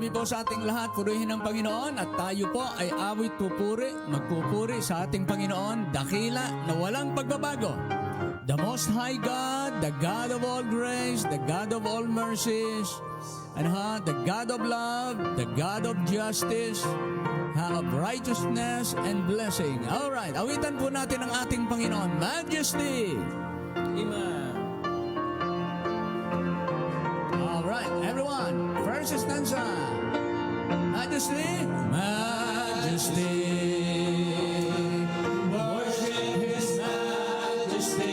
gabi po sa ating lahat. Purihin ang Panginoon at tayo po ay awit pupuri, magpupuri sa ating Panginoon, dakila na walang pagbabago. The Most High God, the God of all grace, the God of all mercies, and the God of love, the God of justice, of righteousness and blessing. Alright, awitan po natin ang ating Panginoon. Majesty! Amen. Alright, everyone, first stanza. Majesty, Majesty, worship His Majesty.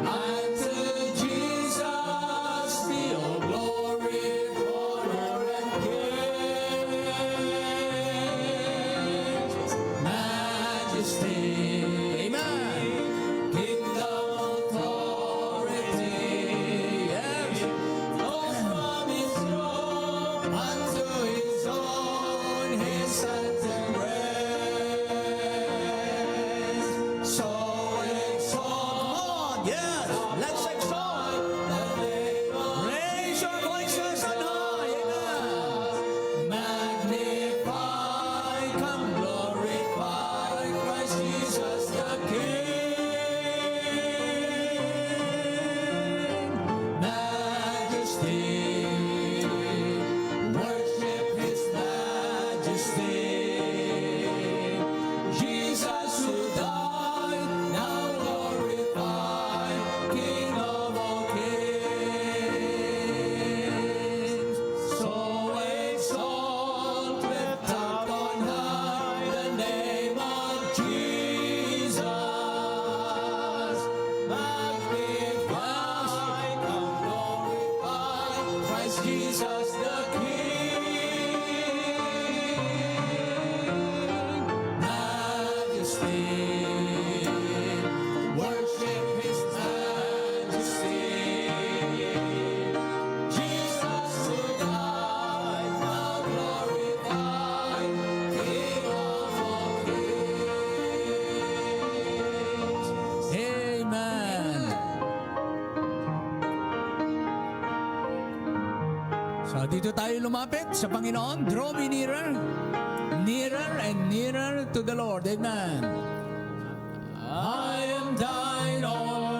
Unto Jesus be all glory, honor, and praise. Majesty, Amen. Kingdom, authority, yes, flows from His throne unto His own, His sons and praise. So exalt, yes, let's exalt the name of raise your voices on high, amen. Magnify, come glorify Christ Jesus the King. Majesty, worship His Majesty. Jesus who died, now glorified, King of all kings. So exalt, lift up on high the name of Jesus. Magnify, come glorify Christ Jesus the King. Majesty, worship His Majesty. Jesus who died, now glorified, King of all kings. Amen. So dito tayo lumapit sa Panginoon. Draw me nearer, nearer and nearer to the Lord. Amen. I am thine, O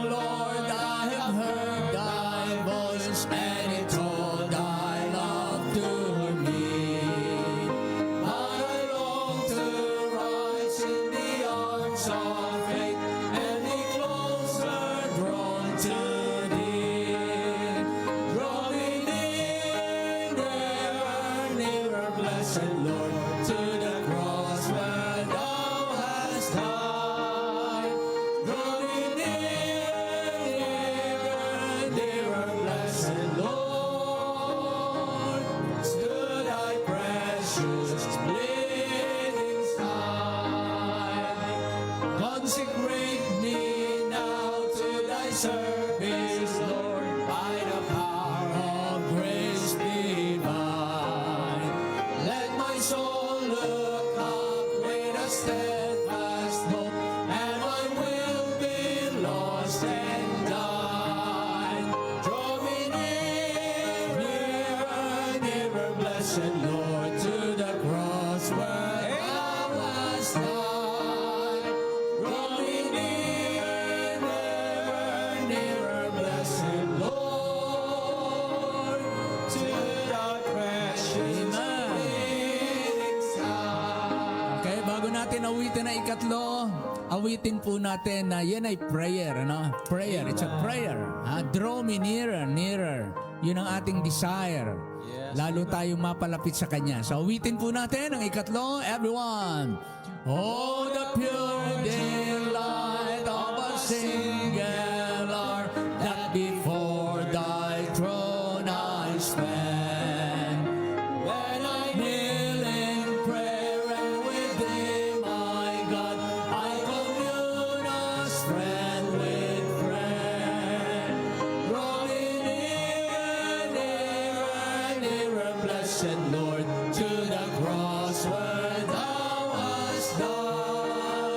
Lord, I have heard thy voice, and it told thy love to me. I long to rise in the arms of faith, and be closer drawn to thee. Draw me nearer, nearer, blessed Lord, to the cross where thou hast died. Draw me nearer, nearer, blessed Lord, to thy precious bleeding side. Consecrate me now to thy service, Lord, by the power of grace divine. Let my soul look up with a steadfast hope, and my will be lost and died. Draw me nearer, nearer, blessed Lord, to the cross where thou hast died. Draw me nearer, nearer, blessed Lord, to thy precious bleeding side. Okay, bago natin awitin na ikatlo, awitin po natin na yan ay prayer, ano? Prayer, it's a prayer. Draw me nearer, nearer. Yun ang ating desire. Lalo tayong mapalapit sa Kanya. So awitin po natin ang ikatlo, everyone. Oh, the pure delight of a single hour, that before thy throne I stand. When I kneel in prayer, and with thee, my God, I commune as friend with friend. Draw me nearer, nearer, blessed Lord, to the cross where thou hast died.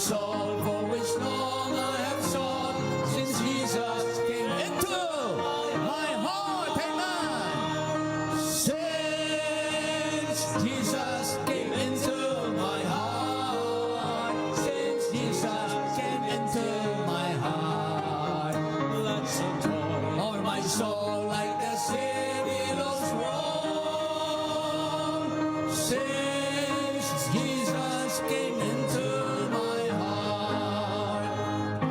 soul, for which long I have sought, since Jesus came into my heart. Amen. Since Jesus came into my heart, since Jesus came into my heart, lots of joy, or my soul like the city loves roam. Since Jesus came into my heart,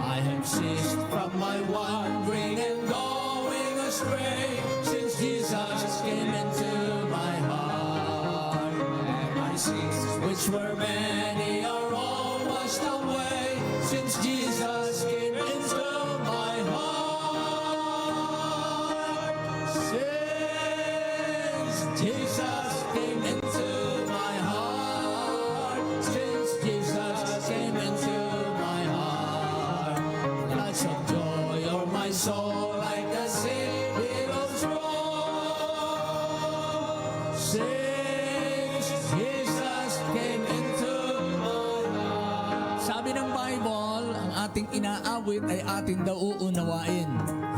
I have ceased from my wandering and going astray. Since Jesus came into my heart, and my sins, which were many, are all washed away. Since Jesus came into my heart, since Jesus came into my heart, since Jesus came into my heart, lots of joy o'er my soul like the sea billows roll. Since Jesus came into my heart. Sabi ng Bible, ang ating inaawit ay atin daw uunawain.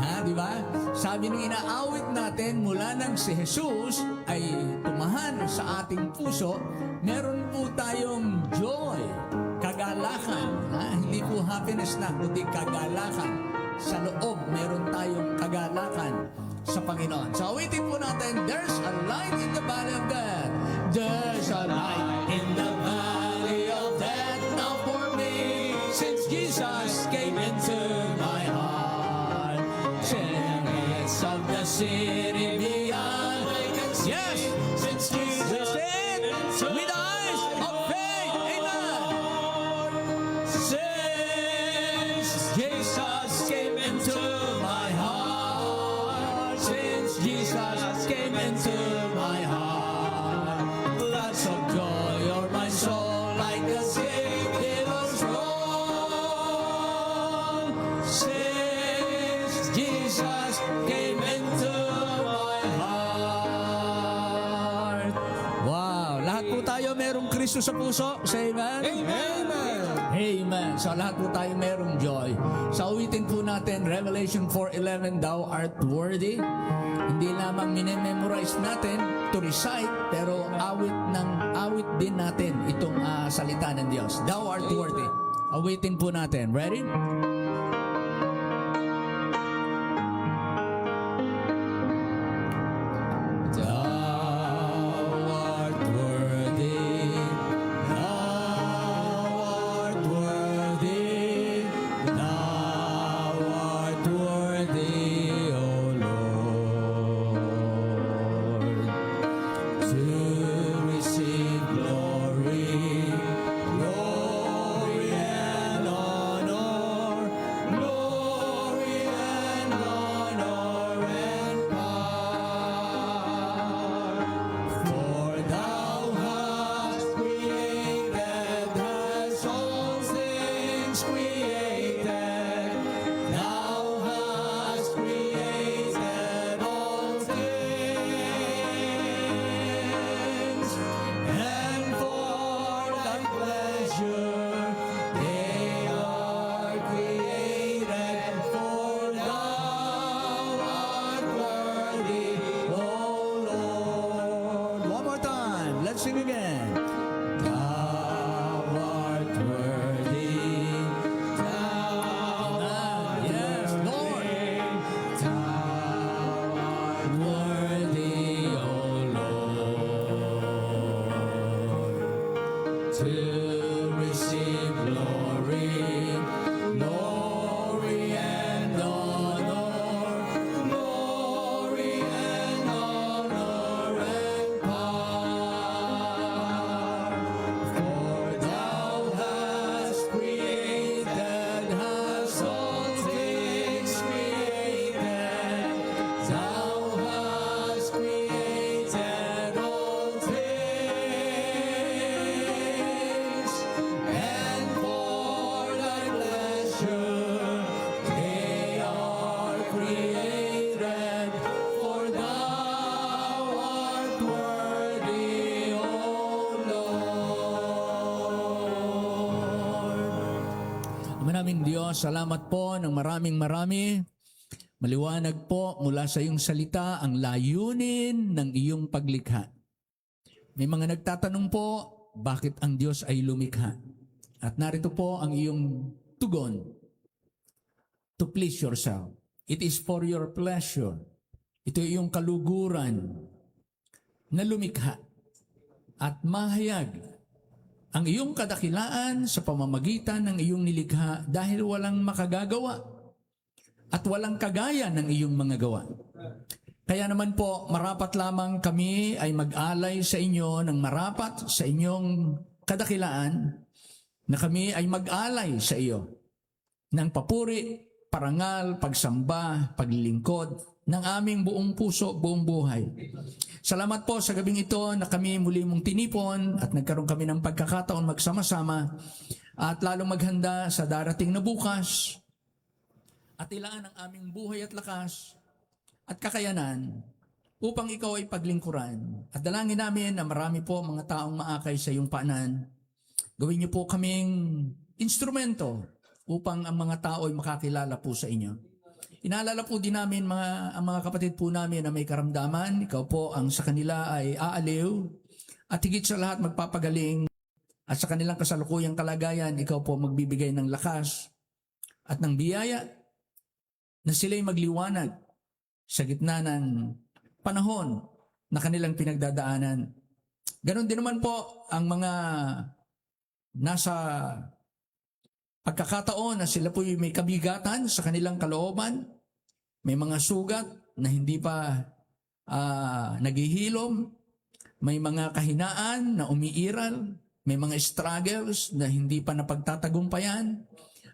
Ha, di ba? Sabi ng inaawit natin mula nang si Jesus ay tumahan sa ating puso, meron po tayong joy, kagalakan. Ha? Hindi po happiness na, kundi kagalakan. Sa loob, meron tayong kagalakan sa Panginoon. So awitin po natin, there's a light in the valley of death. There's a light in the valley of death now for me, since Jesus came into my heart. Since of the city beyond, yes, since Jesus came with eyes of faith, amen. Since Jesus came into my heart, since Jesus came into my heart, lots of joy o'er my soul like the sea billows roll. Since Jesus came into my heart. Wow, lahat po tayo merong Kristo sa puso. Say amen. Amen. Amen. So lahat po tayo merong joy. Sa awitin po natin, Revelation 4:11, Thou art worthy. Hindi lamang minememorize natin to recite, pero awit din natin itong salita ng Diyos. Thou art worthy. Awitin po natin. Ready? Thou art worthy. Thou art worthy. Thou art worthy, O Lord, to receive glory, glory and honor, glory and honor and power. For thou hast created, hast all things created. Thou hast created all things, and for thy pleasure they are created. For thou art worthy, O Lord. One more time. Let's sing again. Thou art worthy. Thou art yes, Lord. Thou art worthy, O Lord, to receive glory, glory and honor, glory and honor and power. For thou hast created, hast all things created. Thou hast created all things, naming Diyos, salamat po ng maraming marami. Maliwanag po mula sa iyong salita ang layunin ng iyong paglikha. May mga nagtatanong po, bakit ang Diyos ay lumikha? At narito po ang iyong tugon. To please yourself. It is for your pleasure. Ito ay iyong kaluguran na lumikha at mahayag ang iyong kadakilaan sa pamamagitan ng iyong nilikha dahil walang makagagawa at walang kagaya ng iyong mga gawa. Kaya naman po, marapat lamang kami ay mag-alay sa inyo ng marapat sa inyong kadakilaan na kami ay mag-alay sa iyo ng papuri, parangal, pagsamba, paglilingkod ng aming buong puso, buong buhay. Salamat po sa gabing ito na kami muli mong tinipon at nagkaroon kami ng pagkakataon magsama-sama at lalong maghanda sa darating na bukas at ilaan ang aming buhay at lakas at kakayanan upang ikaw ay paglingkuran. At dalangin namin na marami po mga taong maakay sa iyong paanan. Gawin niyo po kaming instrumento upang ang mga tao ay makakilala po sa inyo. Inaalala po din namin ang mga kapatid po namin na may karamdaman. Ikaw po ang sa kanila ay aaliw at higit sa lahat magpapagaling at sa kanilang kasalukuyang kalagayan, ikaw po magbibigay ng lakas at ng biyaya na sila'y magliwanag sa gitna ng panahon na kanilang pinagdadaanan. Ganon din naman po ang mga nasa pagkakataon na sila po may kabigatan sa kanilang kalooban, may mga sugat na hindi pa naghihilom, may mga kahinaan na umiiral, may mga struggles na hindi pa napagtatagumpayan.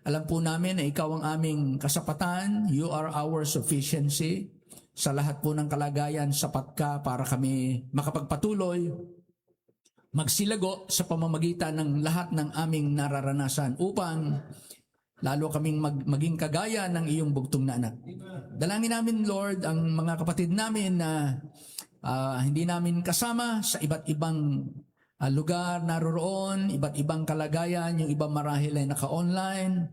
Alam po namin na ikaw ang aming kasapatan, you are our sufficiency. Sa lahat po ng kalagayan, sapat ka para kami makapagpatuloy, magsilago sa pamamagitan ng lahat ng aming nararanasan upang lalo kaming maging kagaya ng iyong bugtong na anak. Dalangin namin, Lord, ang mga kapatid namin na hindi namin kasama sa iba't ibang lugar naroroon, iba't ibang kalagayan, yung ibang marahil ay naka-online,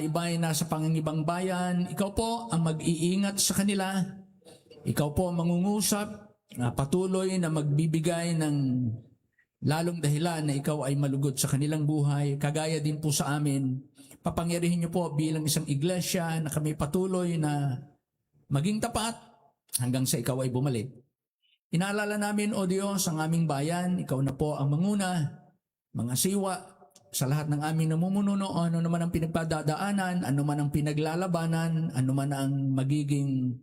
iba ay nasa pangingibang bayan. Ikaw po ang mag-iingat sa kanila. Ikaw po ang mangungusap, patuloy na magbibigay ng lalong dahilan na ikaw ay malugod sa kanilang buhay. Kagaya din po sa amin, papangyarihin niyo po bilang isang iglesia na kami patuloy na maging tapat hanggang sa ikaw ay bumalik. Inaalala namin, O Diyos, ang aming bayan. Ikaw na po ang manguna, mga siwa, sa lahat ng aming namumuno, ano naman ang pinagpadadaanan, ano man ang pinaglalabanan, ano man ang magiging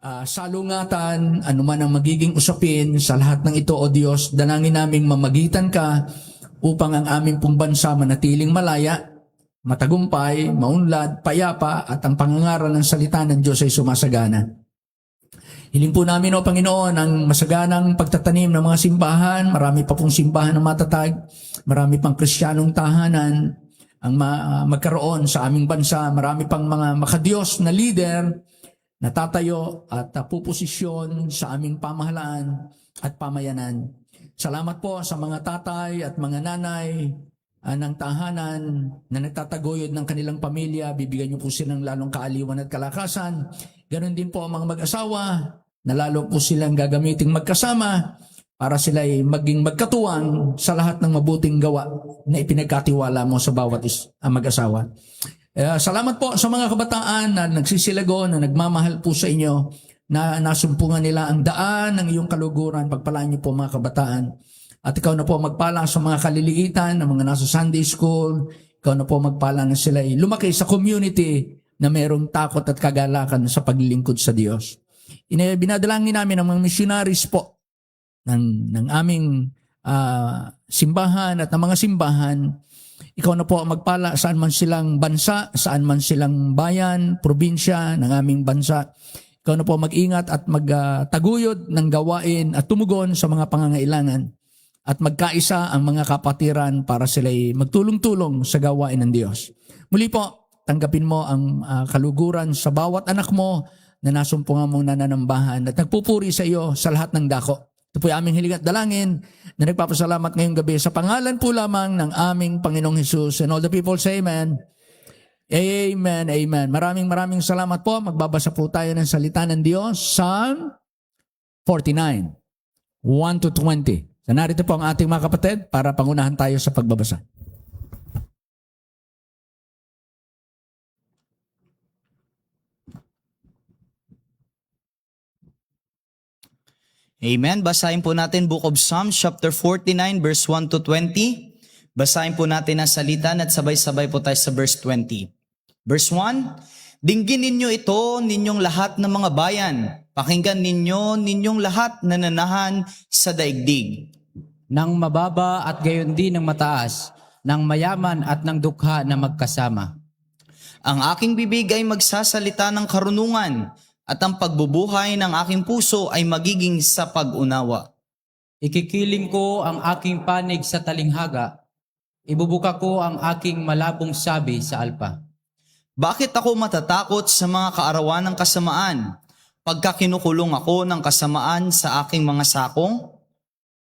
salungatan, ano man ang magiging usapin, sa lahat ng ito, O Diyos, dalangin naming mamagitan ka upang ang aming pong bansa manatiling malaya, matagumpay, maunlad, payapa, at ang pangangaral ng salita ng Diyos ay sumasagana. Hiling po namin, O Panginoon, ang masaganang pagtatanim ng mga simbahan. Marami pa pong simbahan na matatag. Marami pang Kristiyanong tahanan ang magkaroon sa aming bansa. Marami pang mga makadiyos na leader na tatayo at puposisyon sa aming pamahalaan at pamayanan. Salamat po sa mga tatay at mga nanay ng tahanan na nagtataguyod ng kanilang pamilya. Bibigyan niyo po silang lalong kaaliwan at kalakasan. Ganon din po ang mga mag-asawa na lalo po silang gagamiting magkasama para sila ay maging magkatuwang sa lahat ng mabuting gawa na ipinagkatiwala mo sa bawat mag-asawa. Salamat po sa mga kabataan na nagsisilago, na nagmamahal po sa inyo, na nasumpungan nila ang daan ng iyong kaluguran. Pagpalaan niyo po mga kabataan. At ikaw na po magpala sa mga kaliliitan, ng mga nasa Sunday school. Ikaw na po magpala na sila ay lumaki sa community na mayroong takot at kagalakan sa paglilingkod sa Diyos. Binadalangin namin ang mga missionaries po ng aming simbahan at ng mga simbahan. Ikaw na po ang magpala saan man silang bansa, saan man silang bayan, probinsya ng aming bansa. Ikaw na po mag-ingat at magtaguyod ng gawain at tumugon sa mga pangangailangan at magkaisa ang mga kapatiran para sila'y magtulong-tulong sa gawain ng Diyos. Muli po, tanggapin mo ang kaluguran sa bawat anak mo na nasumpungan mong nananambahan at nagpupuri sa iyo sa lahat ng dako. Ito po yung aming hiling at dalangin na nagpapasalamat ngayong gabi sa pangalan po lamang ng aming Panginoong Hesus. And all the people say amen. Amen, amen. Maraming salamat po. Magbabasa po tayo ng salita ng Diyos. Psalm 49, 1 to 20. So narito po ang ating mga kapatid para pangunahan tayo sa pagbabasa. Amen. Basahin po natin Book of Psalms chapter 49 verse 1 to 20. Basahin po natin ang salita at sabay-sabay po tayo sa verse 20. Verse 1, dinggin ninyo ito, ninyong lahat ng mga bayan. Pakinggan ninyo, ninyong lahat na nanahan sa daigdig. Nang mababa at gayon din ng mataas, ng mayaman at ng dukha na magkasama. Ang aking bibig ay magsasalita ng karunungan, at ang pagbubuhay ng aking puso ay magiging sa pag-unawa. Ikikiling ko ang aking panig sa talinghaga, ibubuka ko ang aking malabong sabi sa alpa. Bakit ako matatakot sa mga kaarawan ng kasamaan, pagka kinukulong ako ng kasamaan sa aking mga sakong?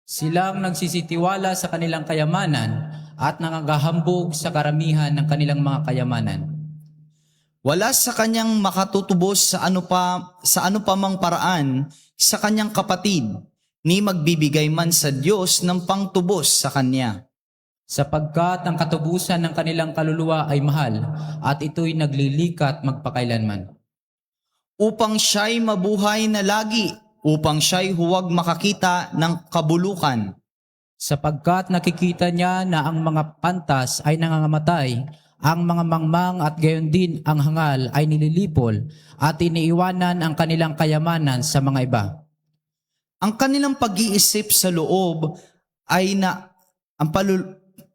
Silang nagsisitiwala sa kanilang kayamanan at nangangahambog sa karamihan ng kanilang mga kayamanan. Wala sa kanyang makatutubos sa ano pa mang paraan sa kanyang kapatid, ni magbibigay man sa Diyos ng pangtubos sa kanya. Sapagkat ang katubusan ng kanilang kaluluwa ay mahal at ito'y naglilikat magpakailanman. Upang siya'y mabuhay na lagi, upang siya'y huwag makakita ng kabulukan. Sapagkat nakikita niya na ang mga pantas ay nangangamatay, ang mga mangmang at gayon din ang hangal ay nililipol at iniiwanan ang kanilang kayamanan sa mga iba. Ang kanilang pag-iisip sa loob ay na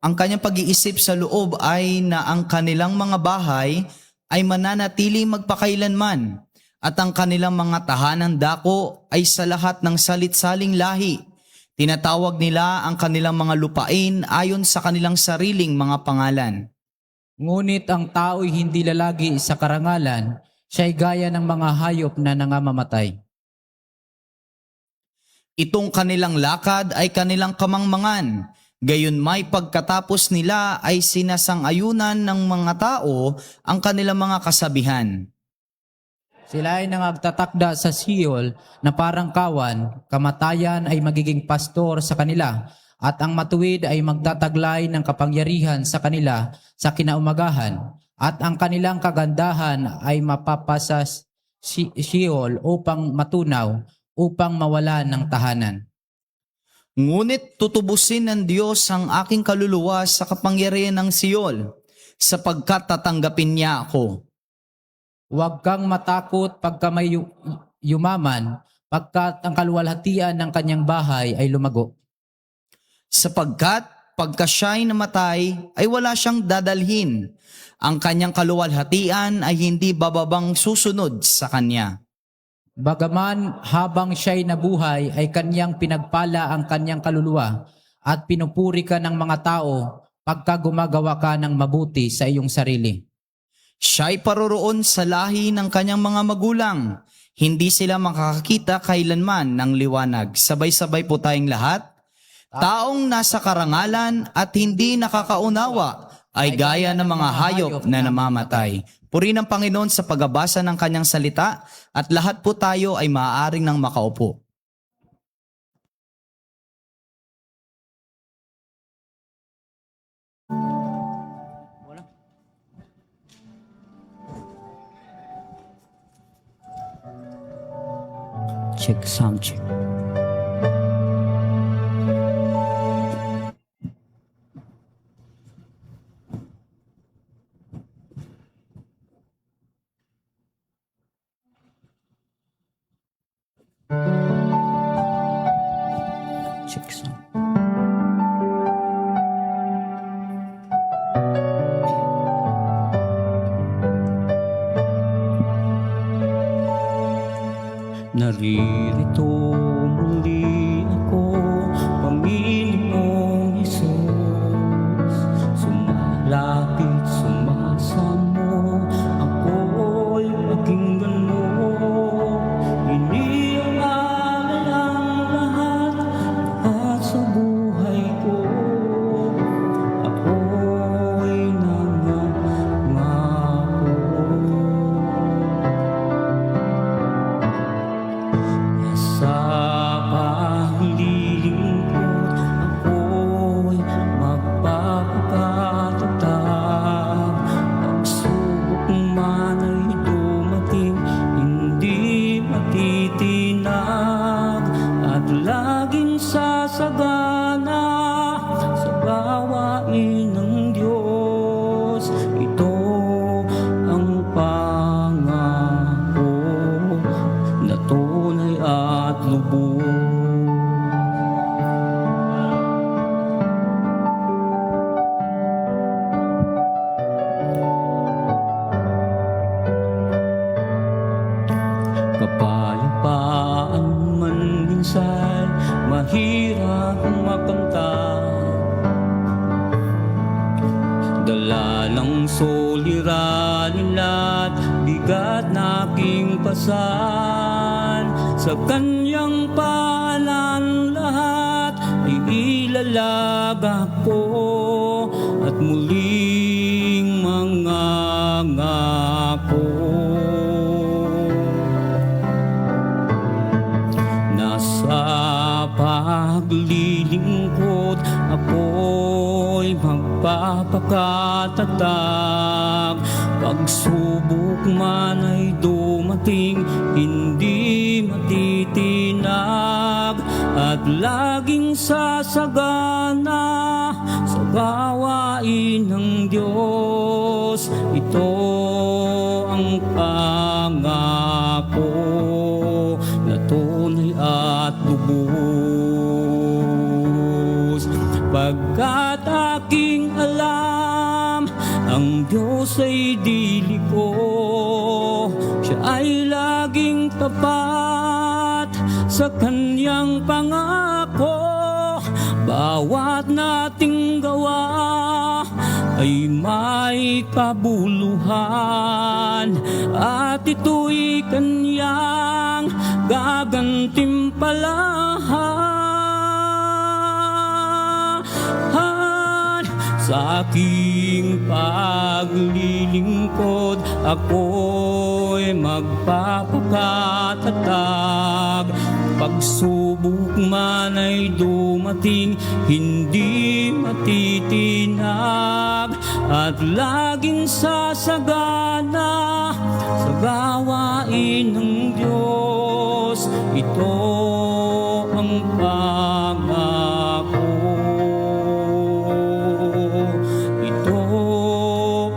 ang kanyang pag-iisip sa loob ay na ang kanilang mga bahay ay mananatili magpakailanman, at ang kanilang mga tahanan dako ay sa lahat ng salit-saling lahi. Tinatawag nila ang kanilang mga lupain ayon sa kanilang sariling mga pangalan. Ngunit ang tao'y hindi lalagi sa karangalan, siya'y gaya ng mga hayop na nangamamatay. Itong kanilang lakad ay kanilang kamangmangan. Gayon may pagkatapos nila ay sinasang-ayunan ng mga tao ang kanilang mga kasabihan. Sila ay nangagtatakda sa Siyol na parang kawan, kamatayan ay magiging pastor sa kanila, at ang matuwid ay magtataglay ng kapangyarihan sa kanila sa kinaumagahan, at ang kanilang kagandahan ay mapapasa Siyol upang matunaw, upang mawala ng tahanan. Ngunit tutubusin ng Diyos ang aking kaluluwa sa kapangyarihan ng Siyol, sapagkat tatanggapin niya ako. Huwag kang matakot pagka may yumaman, pagkat ang kaluwalhatian ng kanyang bahay ay lumago. Sapagkat pagka siya'y namatay ay wala siyang dadalhin. Ang kanyang kaluwalhatian ay hindi bababang susunod sa kanya. Bagaman habang siya'y nabuhay ay kanyang pinagpala ang kanyang kaluluwa at pinupuri ka ng mga tao pagka gumagawa ka ng mabuti sa iyong sarili. Siya'y paroroon sa lahi ng kanyang mga magulang. Hindi sila makakakita kailanman ng liwanag. Sabay-sabay po tayong lahat. Taong nasa karangalan at hindi nakakaunawa ay gaya ng mga hayop na namamatay. Purihin ang Panginoon sa pagbabasa ng kanyang salita, at lahat po tayo ay maaaring nang makaupo. Check, sound check. Check, sound. Naririto muli ako, Panginoong Hesus. Sumalapit, sumasamo, ako'y pakinggan mo. Iniangalan ang lahat sa buhay. kamtan. Dala ng suliranin at bigat na aking pasan. Sa kanyang paanan lahat ay ilalagak ko at muling mangangako. Nasa paglilingkod ako'y magpapakatatag. Pagsubok man ay dumating, hindi matitinag. At laging sasagana sa gawain ng Diyos. Ito ang pangako na tunay at lubos. Pagkat aking alam, ang Diyos ay dili ko. Siya ay laging tapat sa kanyang pangako. Bawat nating gawa ay may kabuluhan, at ito'y kanyang gagantimpalahan. Sa aking paglilingkod ako'y magpapakatatag. Pagsubok man ay dumating, hindi matitinag. At laging sasagana sa gawain ng Diyos. Ito ang pangako. Ito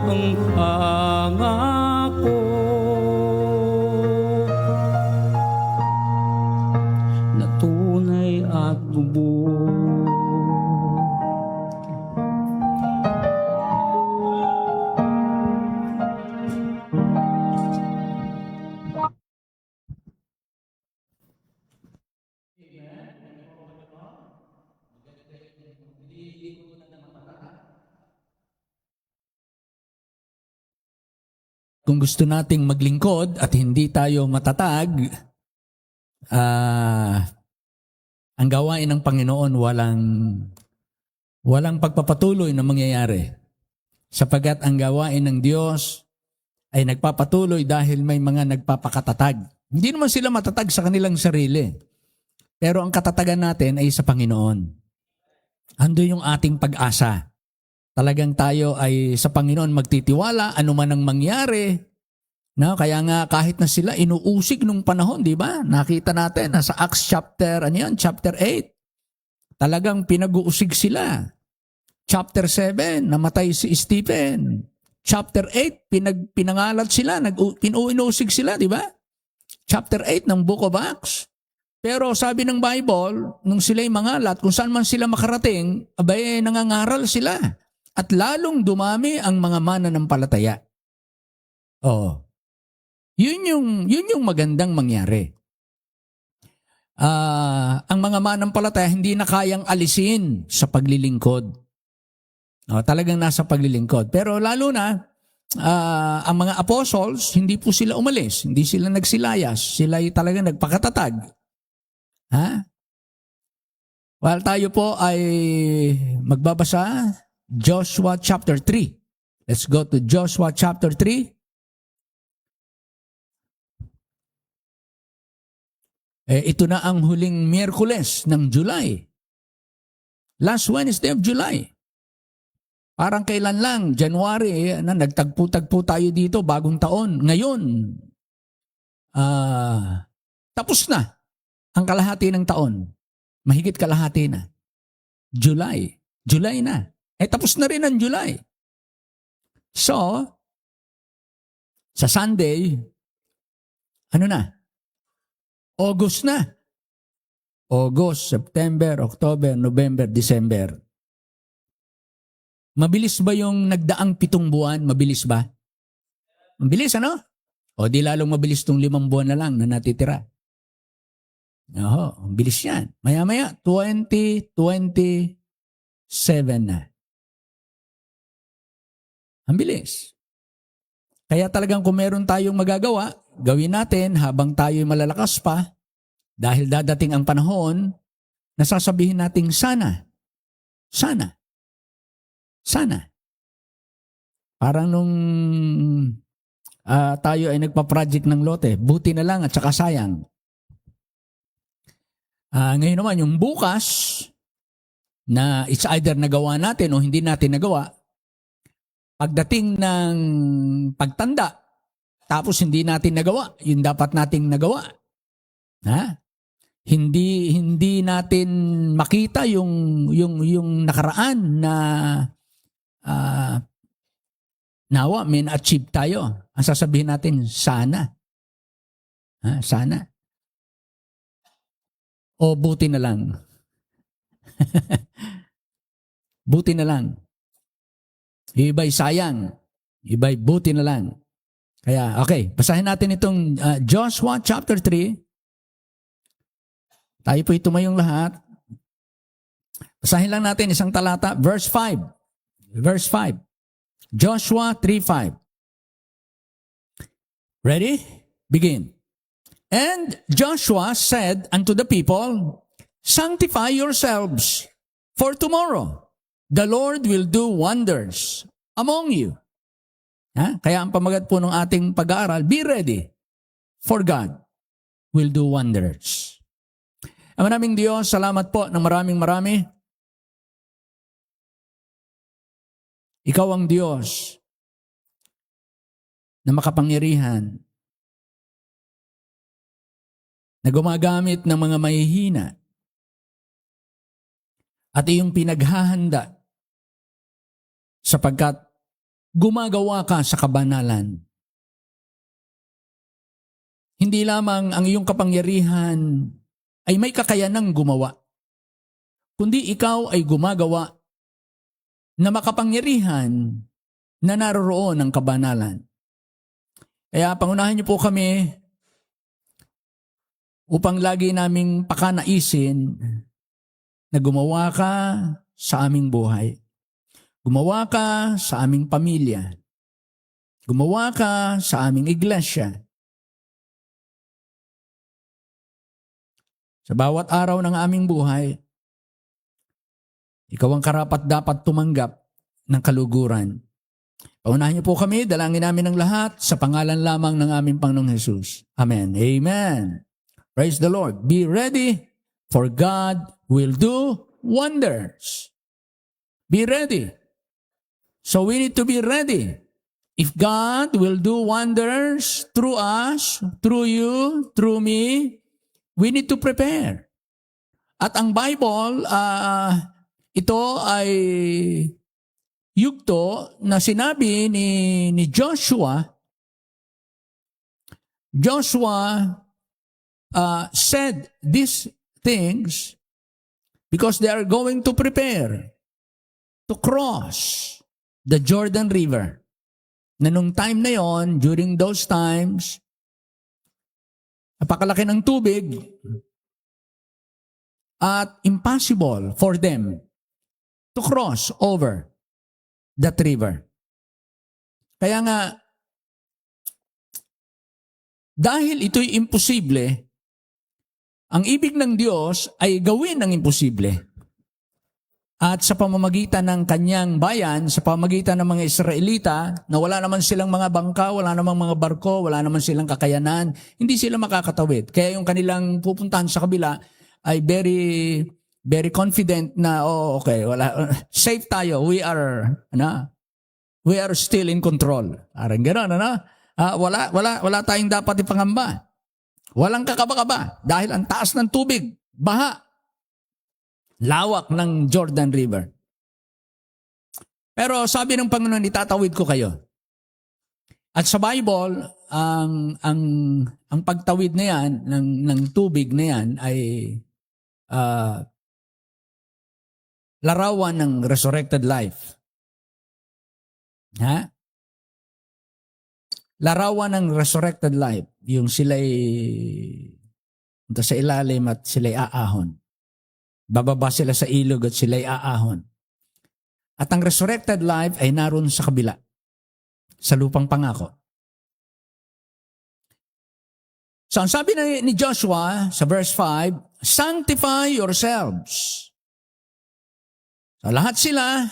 ang pangako na tunay at lubos. Kung gusto nating maglingkod at hindi tayo matatag, ang gawain ng Panginoon walang pagpapatuloy na mangyayari. Sapagat ang gawain ng Diyos ay nagpapatuloy dahil may mga nagpapakatatag. Hindi naman sila matatag sa kanilang sarili. Pero ang katatagan natin ay sa Panginoon. Ando yung ating pag-asa. Talagang tayo ay sa Panginoon magtitiwala, ano man ang mangyari. No, kaya nga kahit na sila inuusig nung panahon, di ba? Nakita natin sa Acts chapter 8. Talagang pinag-uusig sila. Chapter 7, namatay si Stephen. Chapter 8, pinangalat sila, inuusig sila, di ba? Chapter 8 ng Book of Acts. Pero sabi ng Bible, nung sila'y mangalat, kung saan man sila makarating, abay nangangaral sila. At lalong dumami ang mga mananampalataya. Oo. Yun yung magandang mangyari. Ang mga mananampalataya hindi na kayang alisin sa paglilingkod. Talagang nasa paglilingkod. Pero lalo na, ang mga apostles, hindi po sila umalis. Hindi sila nagsilayas. Sila ay talagang nagpakatatag. While tayo po ay magbabasa, Joshua chapter 3. Let's go to Joshua chapter 3. Ito na ang huling Miyerkules ng July. Last Wednesday of July. Parang kailan lang, January, nagtagpo-tagpo tayo dito, bagong taon. Ngayon, tapos na ang kalahati ng taon. Mahigit kalahati na. July na. Tapos na rin ang July. So, sa Sunday, ano na? August na. August, September, October, November, December. Mabilis ba yung nagdaang 7 buwan? Mabilis ba? Mabilis, ano? O di lalong mabilis tong 5 buwan na lang na natitira. Oo, ang bilis yan. Maya-maya, 2027 na. Ang bilis. Kaya talagang kung meron tayong magagawa, gawin natin habang tayo'y malalakas pa, dahil dadating ang panahon, nasasabihin nating sana. Sana. Sana. Parang nung tayo ay nagpa-project ng lote, buti na lang at saka sayang. Ngayon naman, yung bukas, na it's either nagawa natin o hindi natin nagawa, pagdating ng pagtanda, tapos hindi natin nagawa, yung dapat nating nagawa. Ha? Hindi natin makita yung nakaraan na nawa may na-achieve tayo. Ang sasabihin natin, sana. Ha? Sana. O buti na lang. Buti na lang. Iba'y sayang. Iba'y buti na lang. Kaya, okay, basahin natin itong Joshua chapter 3. Tayo po'y tumayong lahat. Basahin lang natin isang talata, verse 5. Verse 5. Joshua 3:5. Ready? Begin. And Joshua said unto the people, sanctify yourselves, for tomorrow the Lord will do wonders among you. Ha? Kaya ang pamagat po ng ating pag-aaral, be ready, for God will do wonders. Ang maraming Diyos, salamat po ng maraming. Ikaw ang Diyos na makapangyarihan, na gumagamit ng mga mahihina at iyong pinaghahanda sapagkat gumagawa ka sa kabanalan. Hindi lamang ang iyong kapangyarihan ay may kakayanang gumawa, kundi ikaw ay gumagawa na makapangyarihan na naroroon ng kabanalan. Kaya pangunahin niyo po kami upang lagi naming pakanaisin na gumawa ka sa aming buhay. Gumawa ka sa aming pamilya. Gumawa ka sa aming iglesia. Sa bawat araw ng aming buhay, ikaw ang karapat-dapat tumanggap ng kaluguran. Paunahin niyo po kami, dalangin namin ang lahat sa pangalan lamang ng aming Panginoong Jesus. Amen. Amen. Praise the Lord. Be ready, for God will do wonders. Be ready. So we need to be ready. If God will do wonders through us, through you, through me, we need to prepare. At ang Bible, ito ay yugto na sinabi ni Joshua. Joshua said these things because they are going to prepare to cross the Jordan River. Na nung time na yon, during those times, napakalaki ng tubig at impossible for them to cross over that river. Kaya nga, dahil ito'y imposible, ang ibig ng Diyos ay gawin ang imposible. At sa pamamagitan ng kanyang bayan, sa pamamagitan ng mga Israelita, na wala naman silang mga bangka, wala namang mga barko, wala naman silang kakayanan, hindi sila makakatawid. Kaya yung kanilang pupuntahan sa kabila ay very confident na, okay, safe tayo, we are still in control. Parang gano'n, wala tayong dapat ipangamba. Walang kakaba-kaba dahil ang taas ng tubig, baha, lawak ng Jordan River. Pero sabi ng Panginoon, itatawid ko kayo. At sa Bible, ang pagtawid na yan, ng tubig na yan, ay larawan ng resurrected life. Ha? Larawan ng resurrected life. Yung sila'y punta sa ilalim at sila'y aahon. Bababa sila sa ilog at sila'y aahon. At ang resurrected life ay naroon sa kabila, sa lupang pangako. So ang sabi ni Joshua sa verse 5, sanctify yourselves. So lahat sila,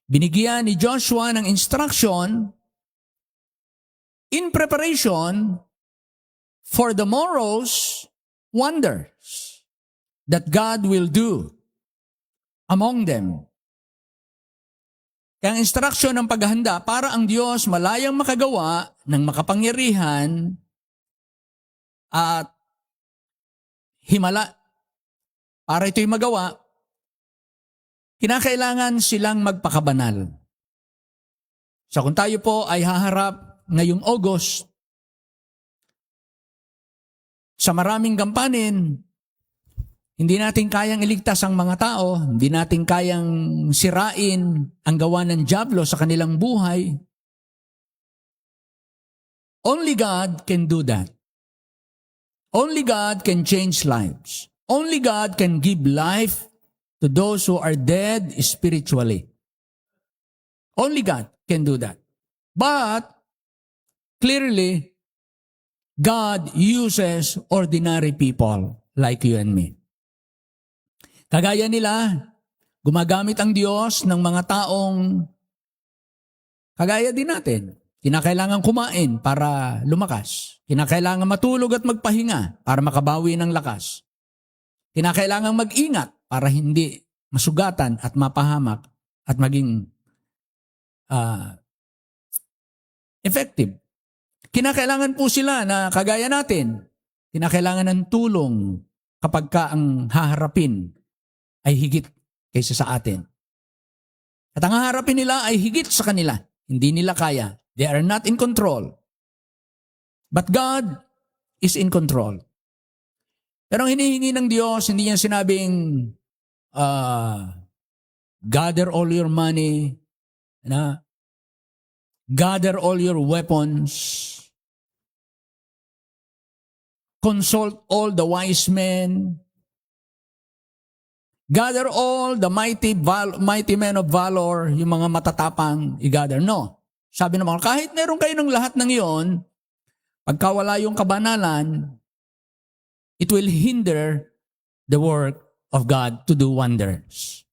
binigyan ni Joshua ng instruction in preparation for the morrow's wonders that God will do among them. Kaya ang instruction ng paghahanda para ang Diyos malayang makagawa ng makapangyarihan at himala. Para ito'y magawa, kinakailangan silang magpakabanal. So kung tayo po ay haharap ngayong August sa maraming gampanin, hindi natin kayang iligtas ang mga tao, hindi natin kayang sirain ang gawa ng dyablo sa kanilang buhay. Only God can do that. Only God can change lives. Only God can give life to those who are dead spiritually. Only God can do that. But, clearly, God uses ordinary people like you and me. Kagaya nila, gumagamit ang Diyos ng mga taong kagaya din natin. Kinakailangan kumain para lumakas. Kinakailangan matulog at magpahinga para makabawi ng lakas. Kinakailangan mag-ingat para hindi masugatan at mapahamak at maging effective. Kinakailangan po sila na kagaya natin, kinakailangan ng tulong kapag ka ang haharapin ay higit kaysa sa atin. At ang haharapin nila ay higit sa kanila. Hindi nila kaya. They are not in control. But God is in control. Pero ang hinihingi ng Diyos, hindi niya sinabing, gather all your money, gather all your weapons, consult all the wise men, gather all the mighty men of valor, yung mga matatapang i-gather. No. Sabi naman, kahit meron kayo ng lahat ng iyon, pagka wala yung kabanalan, it will hinder the work of God to do wonders.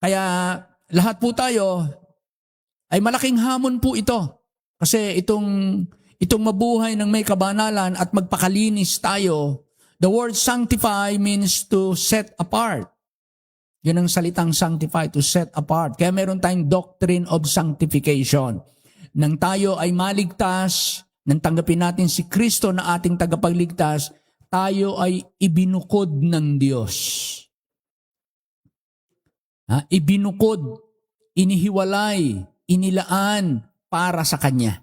Kaya lahat po tayo ay malaking hamon po ito. Kasi itong mabuhay ng may kabanalan at magpakalinis tayo, the word sanctify means to set apart. Yun ang salitang sanctify, to set apart. Kaya meron tayong doctrine of sanctification. Nang tayo ay maligtas, nang tanggapin natin si Kristo na ating tagapagligtas, tayo ay ibinukod ng Diyos. Ibinukod, inihiwalay, inilaan para sa Kanya.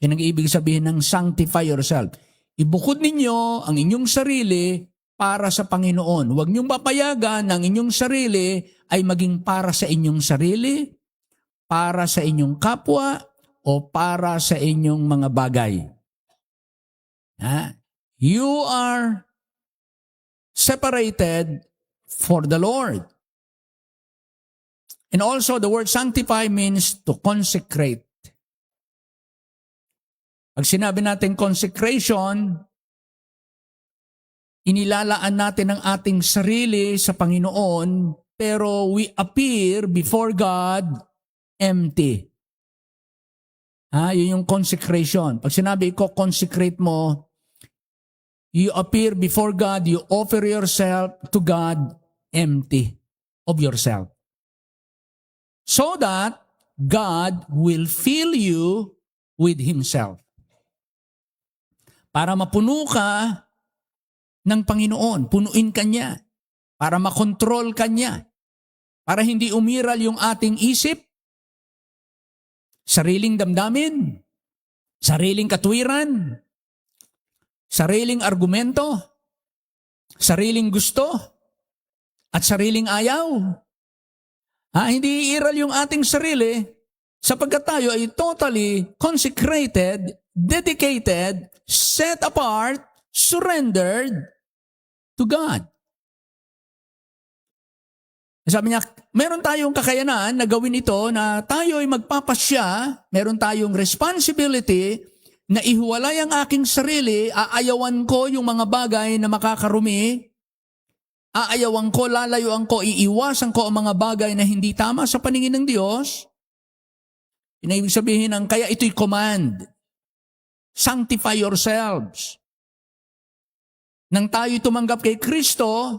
Yan ang ibig sabihin ng sanctify yourself. Ibukod ninyo ang inyong sarili para sa Panginoon. Huwag niyong papayagan ng inyong sarili ay maging para sa inyong sarili, para sa inyong kapwa, o para sa inyong mga bagay. You are separated for the Lord. And also, the word sanctify means to consecrate. Pag sinabi natin consecration, inilalaan natin ang ating sarili sa Panginoon, pero we appear before God empty. Yun yung consecration. Pag sinabi ko, consecrate mo, you appear before God, you offer yourself to God empty of yourself. So that God will fill you with Himself. Para mapuno ka ng Panginoon, punuin ka niya, para makontrol ka niya, para hindi umiral yung ating isip, sariling damdamin, sariling katwiran, sariling argumento, sariling gusto, at sariling ayaw. Hindi iiral yung ating sarili Sapagkat tayo ay totally consecrated, dedicated, set apart, surrendered to God. Sabi niya, meron tayong kakayanan na gawin ito na tayo ay magpapasya, meron tayong responsibility na ihuwalay ang aking sarili, aayawan ko yung mga bagay na makakarumi, aayawan ko, lalayuan ko, iiwasan ko ang mga bagay na hindi tama sa paningin ng Diyos. Yun ang ibig sabihin ng, kaya ito'y command. Sanctify yourselves. Nang tayo tumanggap kay Kristo,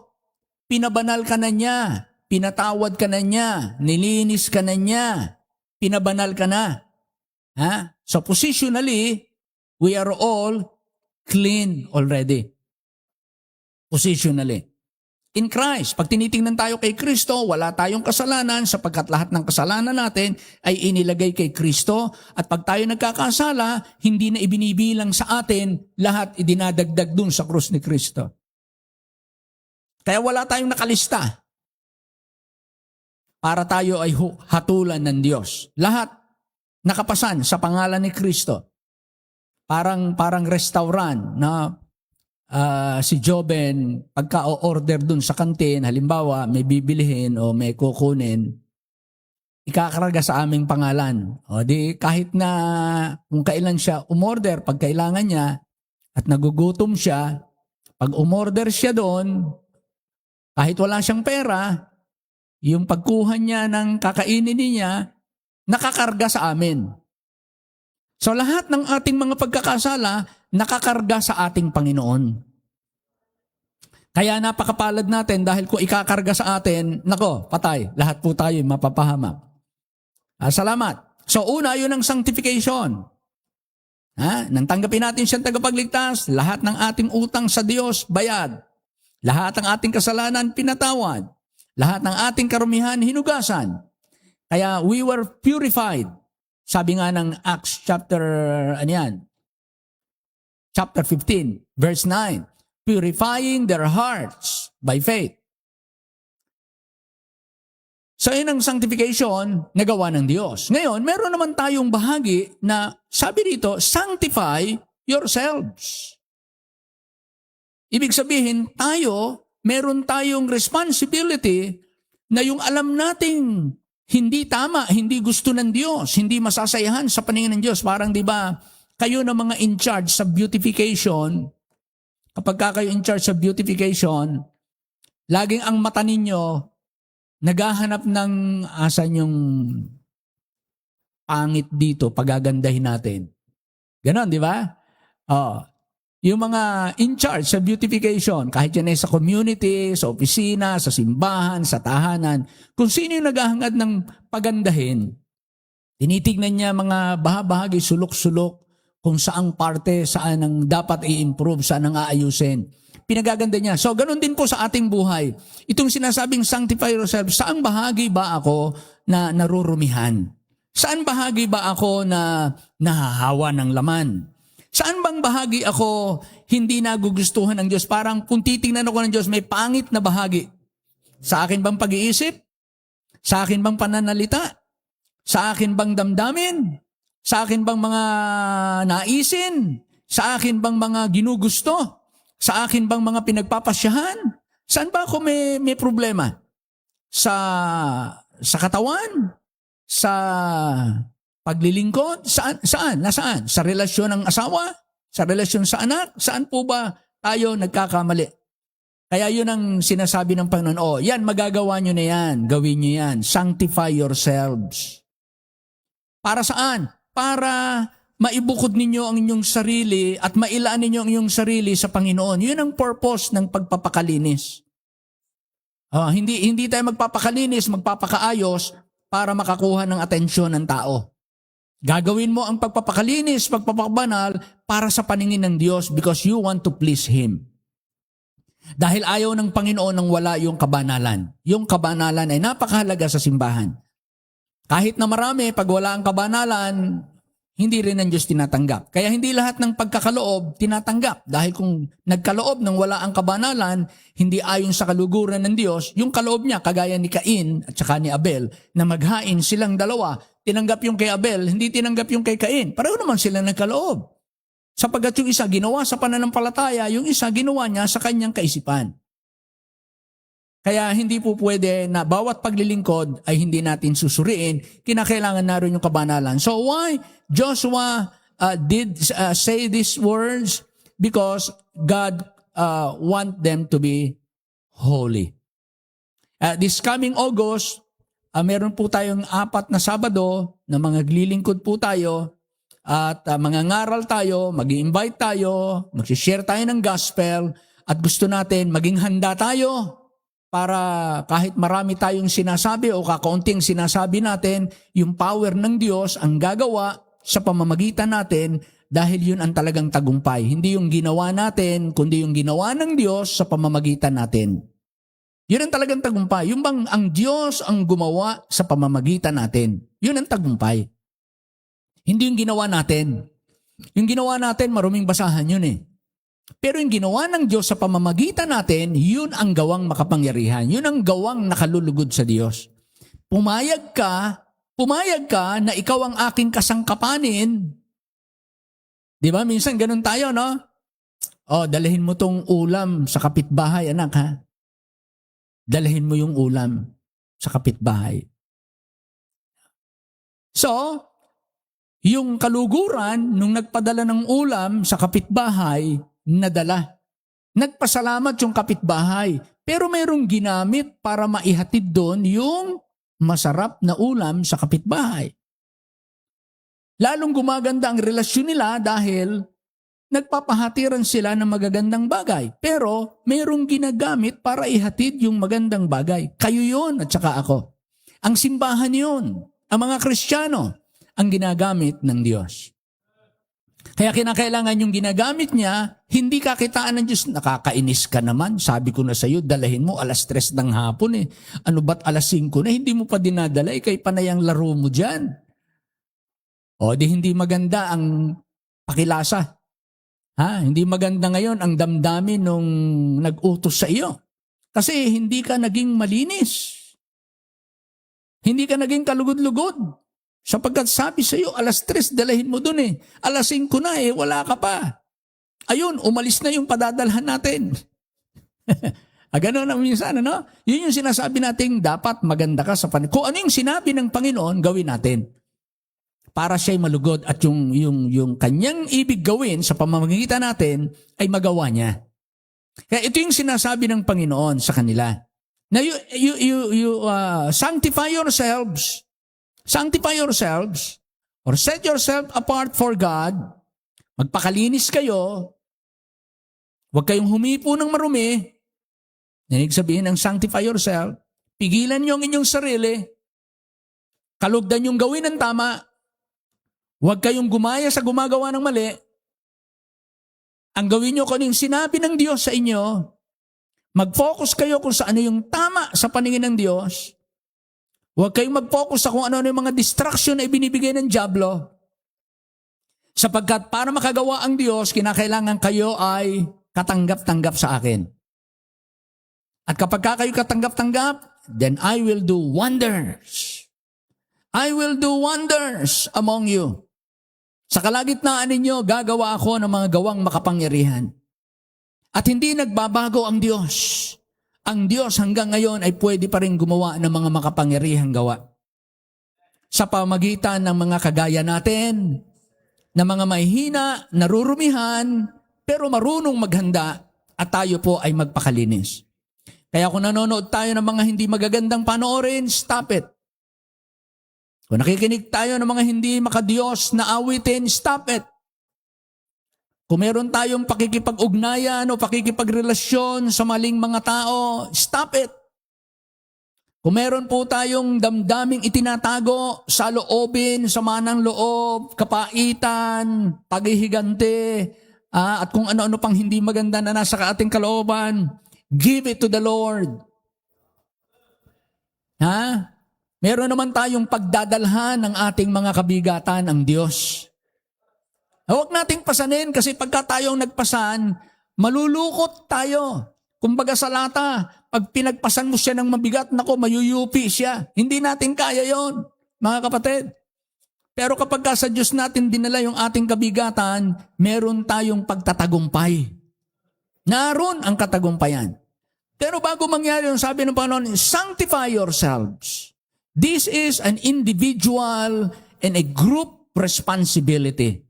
pinabanal ka na niya. Pinatawad ka na niya, nilinis ka na niya, pinabanal ka na. Ha? So positionally, we are all clean already. Positionally. In Christ, pag tinitingnan tayo kay Kristo, wala tayong kasalanan sapagkat lahat ng kasalanan natin ay inilagay kay Kristo. At pag tayo nagkakasala, hindi na ibinibilang sa atin, lahat idinadagdag dun sa krus ni Kristo. Kaya wala tayong nakalista para tayo ay hatulan ng Diyos. Lahat nakapasan sa pangalan ni Kristo. Parang restaurant na si Joben, pagka o-order dun sa kantin, halimbawa may bibilihin o may kukunin, ikakarga sa aming pangalan. O di kahit na kung kailan siya umorder, pag kailangan niya at nagugutom siya, pag umorder siya doon, kahit wala siyang pera, yung pagkuha niya ng kakainin niya, nakakarga sa amin. So lahat ng ating mga pagkakasala, nakakarga sa ating Panginoon. Kaya napakapalad natin dahil kung ikakarga sa atin, nako, patay. Lahat po tayo mapapahamak. Salamat. So una, yun ang sanctification. Nang tanggapin natin siyang tagapagligtas, lahat ng ating utang sa Diyos, bayad. Lahat ng ating kasalanan, pinatawad. Lahat ng ating karumihan, hinugasan. Kaya we were purified. Sabi nga ng Acts chapter 15, verse 9. Purifying their hearts by faith. So yun ang sanctification na gawa ng Diyos. Ngayon, meron naman tayong bahagi na sabi dito, sanctify yourselves. Ibig sabihin, meron tayong responsibility na yung alam nating hindi tama, hindi gusto ng Diyos, hindi masasayahan sa paningin ng Diyos. Parang di ba, kayo na mga in charge sa beautification, kapag kayo in charge sa beautification, laging ang mata ninyo, naghahanap ng asan yung pangit dito, pagagandahin natin. Ganon, di ba? Yung mga in charge sa beautification, kahit yan ay sa community, sa opisina, sa simbahan, sa tahanan, kung sino yung naghahangad ng pagandahin, tinitignan niya mga bahagi, sulok-sulok, kung saang parte, saan ang dapat i-improve, saan ang aayusin. Pinagaganda niya. So, ganun din po sa ating buhay. Itong sinasabing sanctify yourself, saang bahagi ba ako na narurumihan? Saan bahagi ba ako na nahahawa ng laman? Saan bang bahagi ako hindi nagugustuhan ng Diyos? Parang kung titingnan ako ng Diyos, may pangit na bahagi. Sa akin bang pag-iisip? Sa akin bang pananalita? Sa akin bang damdamin? Sa akin bang mga naisin? Sa akin bang mga ginugusto? Sa akin bang mga pinagpapasyahan? Saan ba ako may problema? Sa katawan? Sa paglilingkod? Saan? Nasaan? Sa relasyon ng asawa? Sa relasyon sa anak? Saan po ba tayo nagkakamali? Kaya yun ang sinasabi ng Panginoon. Yan, magagawa nyo na yan. Gawin nyo yan. Sanctify yourselves. Para saan? Para maibukod ninyo ang inyong sarili at mailaan ninyo ang inyong sarili sa Panginoon. Yun ang purpose ng pagpapakalinis. Hindi tayo magpapakalinis, magpapakaayos para makakuha ng atensyon ng tao. Gagawin mo ang pagpapakalinis, pagpapabanal para sa paningin ng Diyos because you want to please Him. Dahil ayaw ng Panginoon nang wala yung kabanalan. Yung kabanalan ay napakahalaga sa simbahan. Kahit na marami, pag wala ang kabanalan, hindi rin ng Diyos tinatanggap. Kaya hindi lahat ng pagkakaloob tinatanggap. Dahil kung nagkaloob ng wala ang kabanalan, hindi ayon sa kaluguran ng Diyos, yung kaloob niya, kagaya ni Cain at saka ni Abel, na maghain silang dalawa, tinanggap yung kay Abel, hindi tinanggap yung kay Cain. Pareho naman sila nagkaloob. Sapagkat yung isa ginawa sa pananampalataya, yung isa ginawa niya sa kanyang kaisipan. Kaya hindi po pwede na bawat paglilingkod ay hindi natin susuriin. Kinakailangan naroon yung kabanalan. So why Joshua did say these words? Because God want them to be holy. This coming August, meron po tayong 4 na Sabado na mga glilingkod po tayo at mangangaral tayo, mag-i-invite tayo, mag-share tayo ng gospel at gusto natin maging handa tayo para kahit marami tayong sinasabi o kakaunting sinasabi natin, yung power ng Diyos ang gagawa sa pamamagitan natin dahil yun ang talagang tagumpay. Hindi yung ginawa natin, kundi yung ginawa ng Diyos sa pamamagitan natin. Yun ang talagang tagumpay. Yung bang ang Diyos ang gumawa sa pamamagitan natin. Yun ang tagumpay. Hindi yung ginawa natin. Yung ginawa natin, maruming basahan yun eh. Pero yung ginawa ng Diyos sa pamamagitan natin, yun ang gawang makapangyarihan. Yun ang gawang nakalulugod sa Diyos. Pumayag ka na ikaw ang aking kasangkapanin. Di ba? Minsan ganun tayo, no? Dalahin mo tong ulam sa kapitbahay, anak, ha? Dalahin mo yung ulam sa kapitbahay. So, yung kaluguran, nung nagpadala ng ulam sa kapitbahay, nadala. Nagpasalamat yung kapitbahay. Pero mayroong ginamit para maihatid doon yung masarap na ulam sa kapitbahay. Lalong gumaganda ang relasyon nila dahil nagpapahatiran sila ng magagandang bagay. Pero mayroong ginagamit para ihatid yung magandang bagay. Kayo yun at saka ako. Ang simbahan yun. Ang mga Kristiyano ang ginagamit ng Diyos. Kaya kinakailangan yung ginagamit niya, hindi kakitaan ng Diyos. Nakakainis ka naman. Sabi ko na sa iyo, dalahin mo 3:00 ng hapon eh. Ano ba't 5:00 na? Hindi mo pa dinadala. Ikay panayang laro mo dyan. Di hindi maganda ang pakilasa. Hindi maganda ngayon ang damdamin nung nag-utos sa iyo. Kasi hindi ka naging malinis. Hindi ka naging kalugod-lugod. Sapagkat sabi sa iyo, 3:00, dalahin mo dun eh. 5:00 na eh, wala ka pa. Ayun, umalis na yung padadalhan natin. Ganun ang minsan, ano? Yun yung sinasabi natin, dapat maganda ka sa Panginoon. Kung ano yung sinabi ng Panginoon, gawin natin. Para siya'y malugod at yung kanyang ibig gawin sa pamamagitan natin ay magawa niya. Kaya ito yung sinasabi ng Panginoon sa kanila. Now you sanctify yourselves. Sanctify yourselves or set yourself apart for God. Magpakalinis kayo. Huwag kayong humipo ng marumi. Nanig sabihin ng sanctify yourself. Pigilan niyo ang inyong sarili. Kalugdan yung gawin ng tama. Huwag kayong gumaya sa gumagawa ng mali. Ang gawin niyo kung ano yung sinabi ng Diyos sa inyo. Mag-focus kayo kung sa ano yung tama sa paningin ng Diyos. Huwag kayong mag-focus sa kung ano yung mga distraction na ibinibigay ng dyablo. Sapagkat para makagawa ang Diyos, kinakailangan kayo ay katanggap-tanggap sa akin. At kapag kayo katanggap-tanggap, then I will do wonders. I will do wonders among you. Sa kalagitnaan ninyo, gagawa ako ng mga gawang makapangyarihan. At hindi nagbabago ang Diyos. Ang Diyos hanggang ngayon ay pwede pa rin gumawa ng mga makapangyarihang gawa. Sa pamagitan ng mga kagaya natin, na mga mahihina, narurumihan, pero marunong maghanda, at tayo po ay magpakalinis. Kaya kung nanonood tayo ng mga hindi magagandang panoorin, stop it. Kung nakikinig tayo ng mga hindi makadiyos na awitin, stop it. Kung meron tayong pakikipag-ugnayan o pakikipagrelasyon sa maling mga tao, stop it. Kung meron po tayong damdaming itinatago sa loobin, sama ng loob, kapaitan, paghihigante, at kung ano-ano pang hindi maganda na nasa ating kalooban, give it to the Lord. Meron naman tayong pagdadalhan ng ating mga kabigatan ang Diyos. Huwag nating pasanin kasi pagka tayong nagpasan, malulukot tayo. Kumbaga sa lata, pag pinagpasan mo siya ng mabigat, nako, mayuyupi siya. Hindi natin kaya yon, mga kapatid. Pero kapag ka sa Diyos natin dinala yung ating kabigatan, meron tayong pagtatagumpay. Naroon ang katagumpayan. Pero bago mangyari yung sabi ng Panginoon, sanctify yourselves. This is an individual and a group responsibility.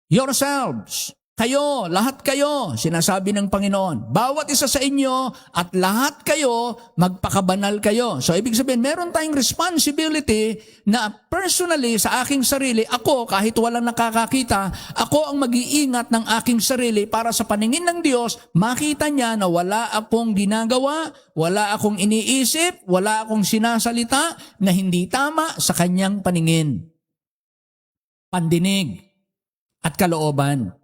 Yourselves. Kayo, lahat kayo, sinasabi ng Panginoon. Bawat isa sa inyo at lahat kayo, magpakabanal kayo. So, ibig sabihin, meron tayong responsibility na personally sa aking sarili, ako, kahit walang nakakakita, ako ang mag-iingat ng aking sarili para sa paningin ng Diyos, makita niya na wala akong ginagawa, wala akong iniisip, wala akong sinasalita na hindi tama sa kanyang paningin. Pandinig at kalooban.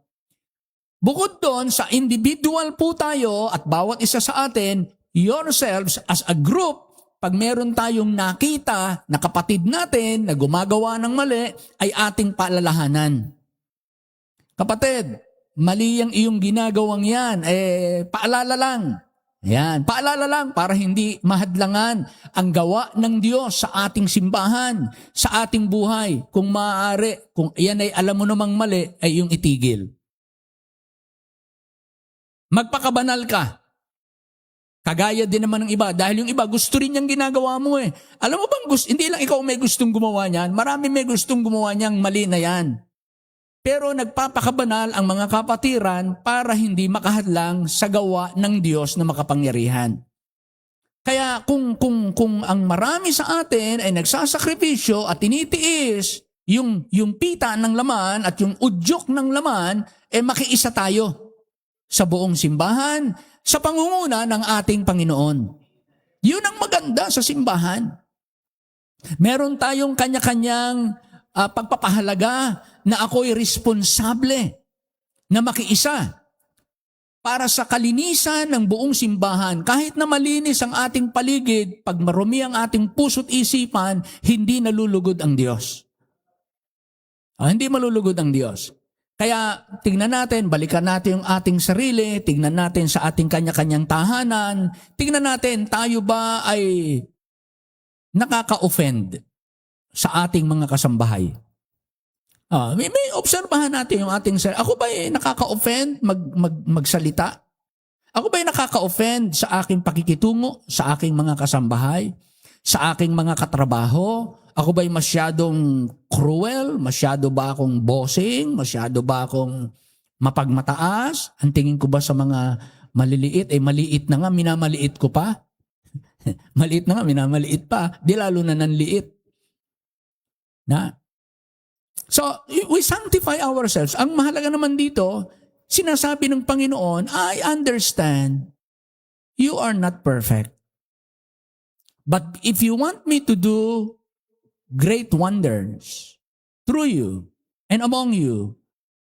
Bukod doon, sa individual po tayo at bawat isa sa atin, yourselves as a group, pag meron tayong nakita na kapatid natin na gumagawa ng mali, ay ating paalalahanan. Kapatid, mali ang iyong ginagawang yan, paalala lang. Yan, paalala lang para hindi mahadlangan ang gawa ng Diyos sa ating simbahan, sa ating buhay. Kung maaari, kung yan ay alam mo namang mali, ay yung itigil. Magpakabanal ka. Kagaya din naman ng iba. Dahil yung iba, gusto rin niyang ginagawa mo eh. Alam mo bang, hindi lang ikaw may gustong gumawa niyan. Marami may gustong gumawa niyang mali na yan. Pero nagpapakabanal ang mga kapatiran para hindi makahadlang sa gawa ng Diyos na makapangyarihan. Kaya kung ang marami sa atin ay nagsasakripisyo at tinitiis yung pita ng laman at yung udyok ng laman, makiisa tayo sa buong simbahan, sa pangunguna ng ating Panginoon. Yun ang maganda sa simbahan. Meron tayong kanya-kanyang pagpapahalaga na ako'y responsable na makiisa para sa kalinisan ng buong simbahan. Kahit na malinis ang ating paligid, pag marumi ang ating puso't isipan, hindi nalulugod ang Diyos. Hindi malulugod ang Diyos. Kaya tingnan natin, balikan natin yung ating sarili, tingnan natin sa ating kanya-kanyang tahanan, tingnan natin tayo ba ay nakaka-offend sa ating mga kasambahay. May obserbahan natin yung ating sarili. Ako ba ay nakaka-offend magsalita? Ako ba ay nakaka-offend sa aking pakikitungo, sa aking mga kasambahay, sa aking mga katrabaho? Ako ba'y masyadong cruel? Masyado ba akong bossing? Masyado ba akong mapagmataas? Ang tingin ko ba sa mga maliliit? Maliit na nga, minamaliit ko pa. Maliit na nga, minamaliit pa. Di lalo na nanliit. So, we sanctify ourselves. Ang mahalaga naman dito, sinasabi ng Panginoon, I understand you are not perfect. But if you want me to do great wonders through you and among you,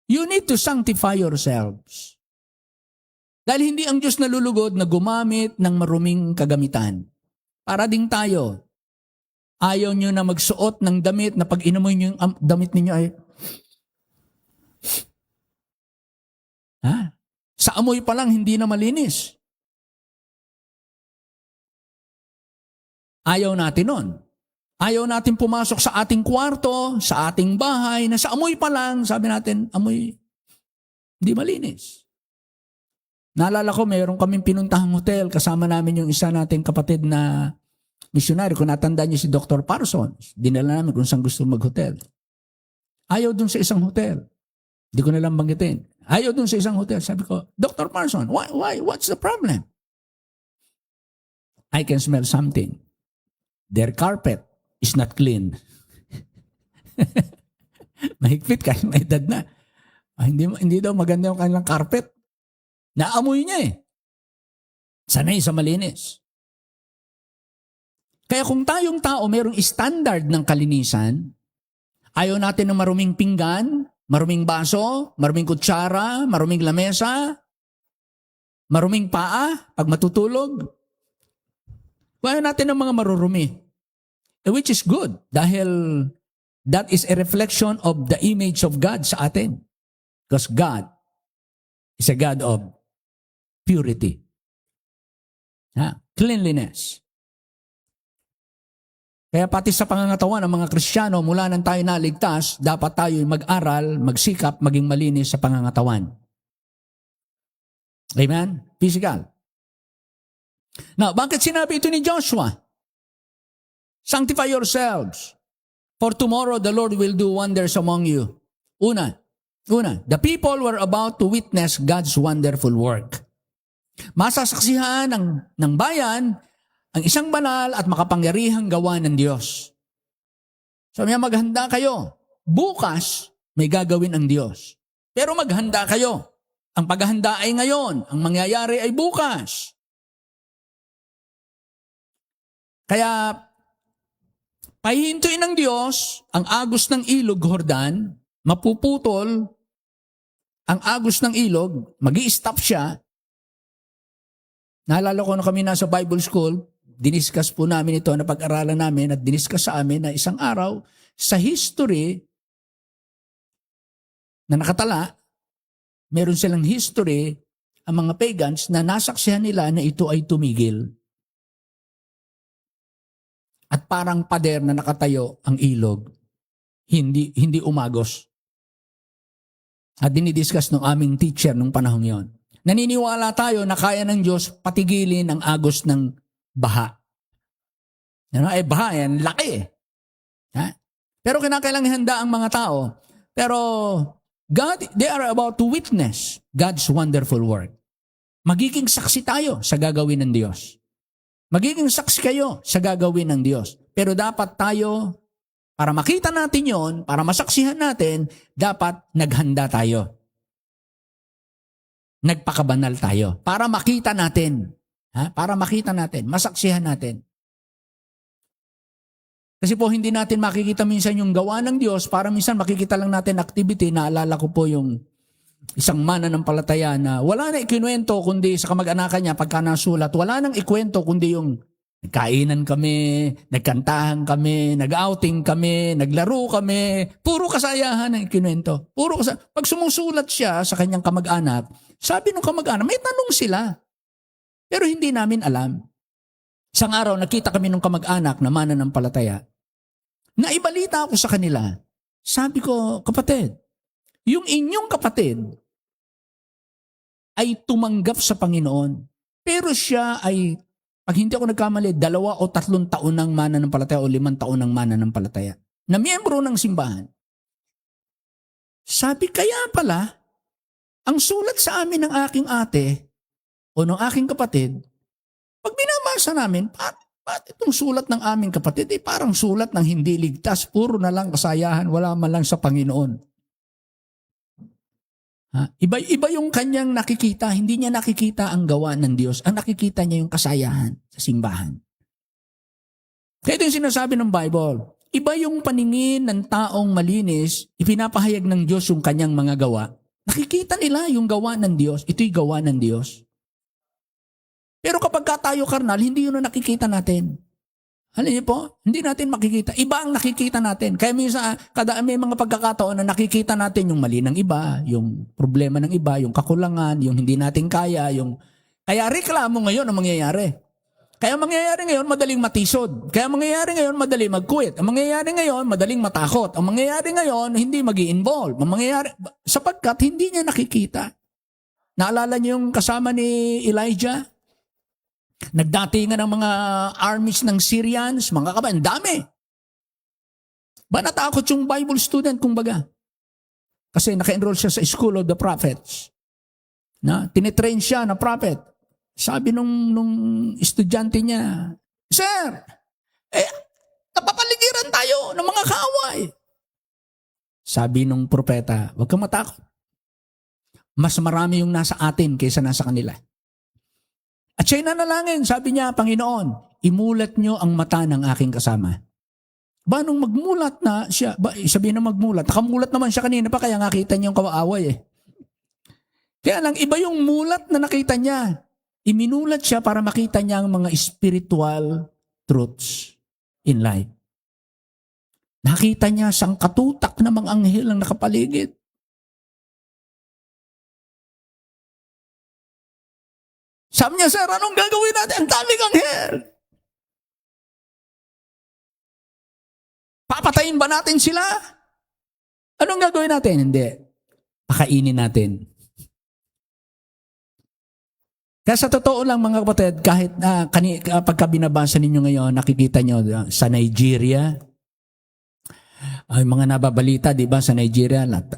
you need to sanctify yourselves. Dahil hindi ang Diyos nalulugod na gumamit ng maruming kagamitan. Para ding tayo, ayaw nyo na magsuot ng damit na pag inamoy nyo yung damit ninyo ay sa amoy pa lang hindi na malinis. Ayaw natin nun. Ayaw natin pumasok sa ating kwarto, sa ating bahay, na sa amoy pa lang, sabi natin, amoy, hindi malinis. Naalala ko, mayroon kaming pinuntahang hotel, kasama namin yung isa nating kapatid na misyonary. Kung natandaan niyo si Dr. Parsons, dinala namin kung saan gusto mag-hotel. Ayaw dun sa isang hotel. Hindi ko nalang banggitin. Ayaw dun sa isang hotel. Sabi ko, Dr. Parsons, why? What's the problem? I can smell something. Their carpet is not clean. Mahigpit kahit may edad na. Hindi daw maganda yung kanilang carpet. Naamoy niya eh. Sanay sa malinis. Kaya kung tayong tao mayroong standard ng kalinisan, ayaw natin ng maruming pinggan, maruming baso, maruming kutsara, maruming lamesa, maruming paa pag matutulog. Ayaw natin ng mga marurumi. Which is good dahil that is a reflection of the image of God sa atin. Because God is a God of purity. Cleanliness. Kaya pati sa pangangatawan ng mga Kristiyano, mula nang tayo naligtas, dapat tayo mag-aral, magsikap, maging malinis sa pangangatawan. Amen? Physical. Now, bakit sinabi ito ni Joshua? Sanctify yourselves, for tomorrow the Lord will do wonders among you. Una, the people were about to witness God's wonderful work. Masasaksihan ng bayan ang isang banal at makapangyarihang gawa ng Diyos. Sabi niya, maghanda kayo. Bukas, may gagawin ang Diyos. Pero maghanda kayo. Ang paghahanda ay ngayon. Ang mangyayari ay bukas. Kaya, pahihintuin ng Diyos ang agos ng ilog Jordan, mapuputol ang agos ng ilog, mag-i-stop siya. Naalala ko na kami nasa Bible School, diniscuss po namin ito, napag-aralan namin at diniscuss sa amin na isang araw sa history na nakatala, meron silang history ang mga pagans na nasaksihan nila na ito ay tumigil. At parang pader na nakatayo ang ilog, hindi umagos. At dinidiscuss ng aming teacher nung panahon yon. Naniniwala tayo na kaya ng Diyos patigilin ang agos ng baha. Baha yan, laki eh. Ha? Pero kinakailangan handa ang mga tao. Pero they are about to witness God's wonderful work. Magiging saksi tayo sa gagawin ng Diyos. Magiging saksi kayo sa gagawin ng Diyos. Pero dapat tayo, para makita natin yon, para masaksihan natin, dapat naghanda tayo. Nagpakabanal tayo. Para makita natin. Para makita natin, masaksihan natin. Kasi po hindi natin makikita minsan yung gawa ng Diyos, para minsan makikita lang natin activity. Naalala ko po yung isang mananampalataya na wala na ikinuwento kundi sa kamag-anakan niya pagka nasulat. Wala nang ikwento kundi yung nagkainan kami, nagkantahan kami, nag-outing kami, naglaro kami. Puro kasayahan ang ikinuwento. Pag sumusulat siya sa kanyang kamag-anak, sabi ng kamag-anak, may tanong sila. Pero hindi namin alam. Isang araw, nakita kami ng kamag-anak na mananampalataya. Naibalita ako sa kanila. Sabi ko, kapatid, yung inyong kapatid ay tumanggap sa Panginoon. Pero siya ay, pag hindi ako nagkamali, 2 o 3 taon ng mananampalataya o 5 taon ng mananampalataya. Na miyembro ng simbahan. Sabi, kaya pala, ang sulat sa amin ng aking ate o ng aking kapatid, pag binabasa namin, bakit itong sulat ng aming kapatid parang sulat ng hindi ligtas, puro na lang kasayahan, wala man lang sa Panginoon. Iba yung kanyang nakikita, hindi niya nakikita ang gawa ng Diyos, ang nakikita niya yung kasayahan sa simbahan. Kaya ito yung sinasabi ng Bible, iba yung paningin ng taong malinis, ipinapahayag ng Diyos yung kanyang mga gawa. Nakikita nila yung gawa ng Diyos, ito'y gawa ng Diyos. Pero kapag tayo karnal, hindi yun ang nakikita natin. Alam niyo po, hindi natin makikita. Iba ang nakikita natin. Kaya minsan, may mga pagkakataon na nakikita natin yung mali ng iba, yung problema ng iba, yung kakulangan, yung hindi natin kaya, Kaya reklamo ngayon ang mangyayari. Kaya mangyayari ngayon, madaling matisod. Kaya mangyayari ngayon, madaling mag-quit. Ang mangyayari ngayon, madaling matakot. Ang mangyayari ngayon, hindi mag-i-involve. Sapagkat hindi niya nakikita. Naalala niyo yung kasama ni Elijah? Nagdatingan ng mga armies ng Syrians, mga kabayan, dami. Ba natakot yung Bible student, kumbaga? Kasi naka-enroll siya sa School of the Prophets. Tinitrain siya na prophet. Sabi nung estudyante niya, Sir, napapaligiran tayo ng mga kaaway. Sabi nung propeta, huwag kang matakot. Mas marami yung nasa atin kaysa nasa kanila. At siya'y nanalangin, sabi niya, Panginoon, imulat niyo ang mata ng aking kasama. Ba, nung magmulat na siya, sabihin na magmulat, nakamulat naman siya kanina pa, kaya nakita niya yung kawaaway eh. Kaya lang, iba yung mulat na nakita niya. Iminulat siya para makita niya ang mga spiritual truths in life. Nakita niya sang katutak na mga anghel ang nakapaligid. Sabi niya, Sir, anong gagawin natin? Ang daming anghel. Papatayin ba natin sila? Anong gagawin natin? Hindi. Pakainin natin. Kaya sa totoo lang mga kapatid, kahit pagka binabasa ninyo ngayon, nakikita nyo sa Nigeria, ay mga nababalita, di ba, sa Nigeria, 13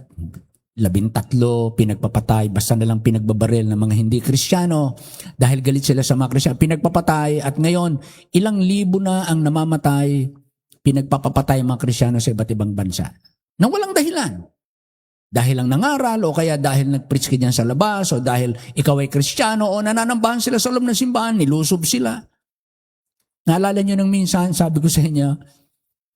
pinagpapatay, basta nalang pinagbabaril ng mga hindi Kristiyano dahil galit sila sa mga Kristiyano. Pinagpapatay at ngayon, ilang libo na ang namamatay, pinagpapapatay mga Kristiyano sa iba't ibang bansa. Nang walang dahilan. Dahil lang nangaral o kaya dahil nag-preach ka dyan sa labas o dahil ikaw ay Kristiyano o nananambahan sila sa loob ng simbahan, nilusob sila. Naalala nyo nang minsan, sabi ko sa inyo,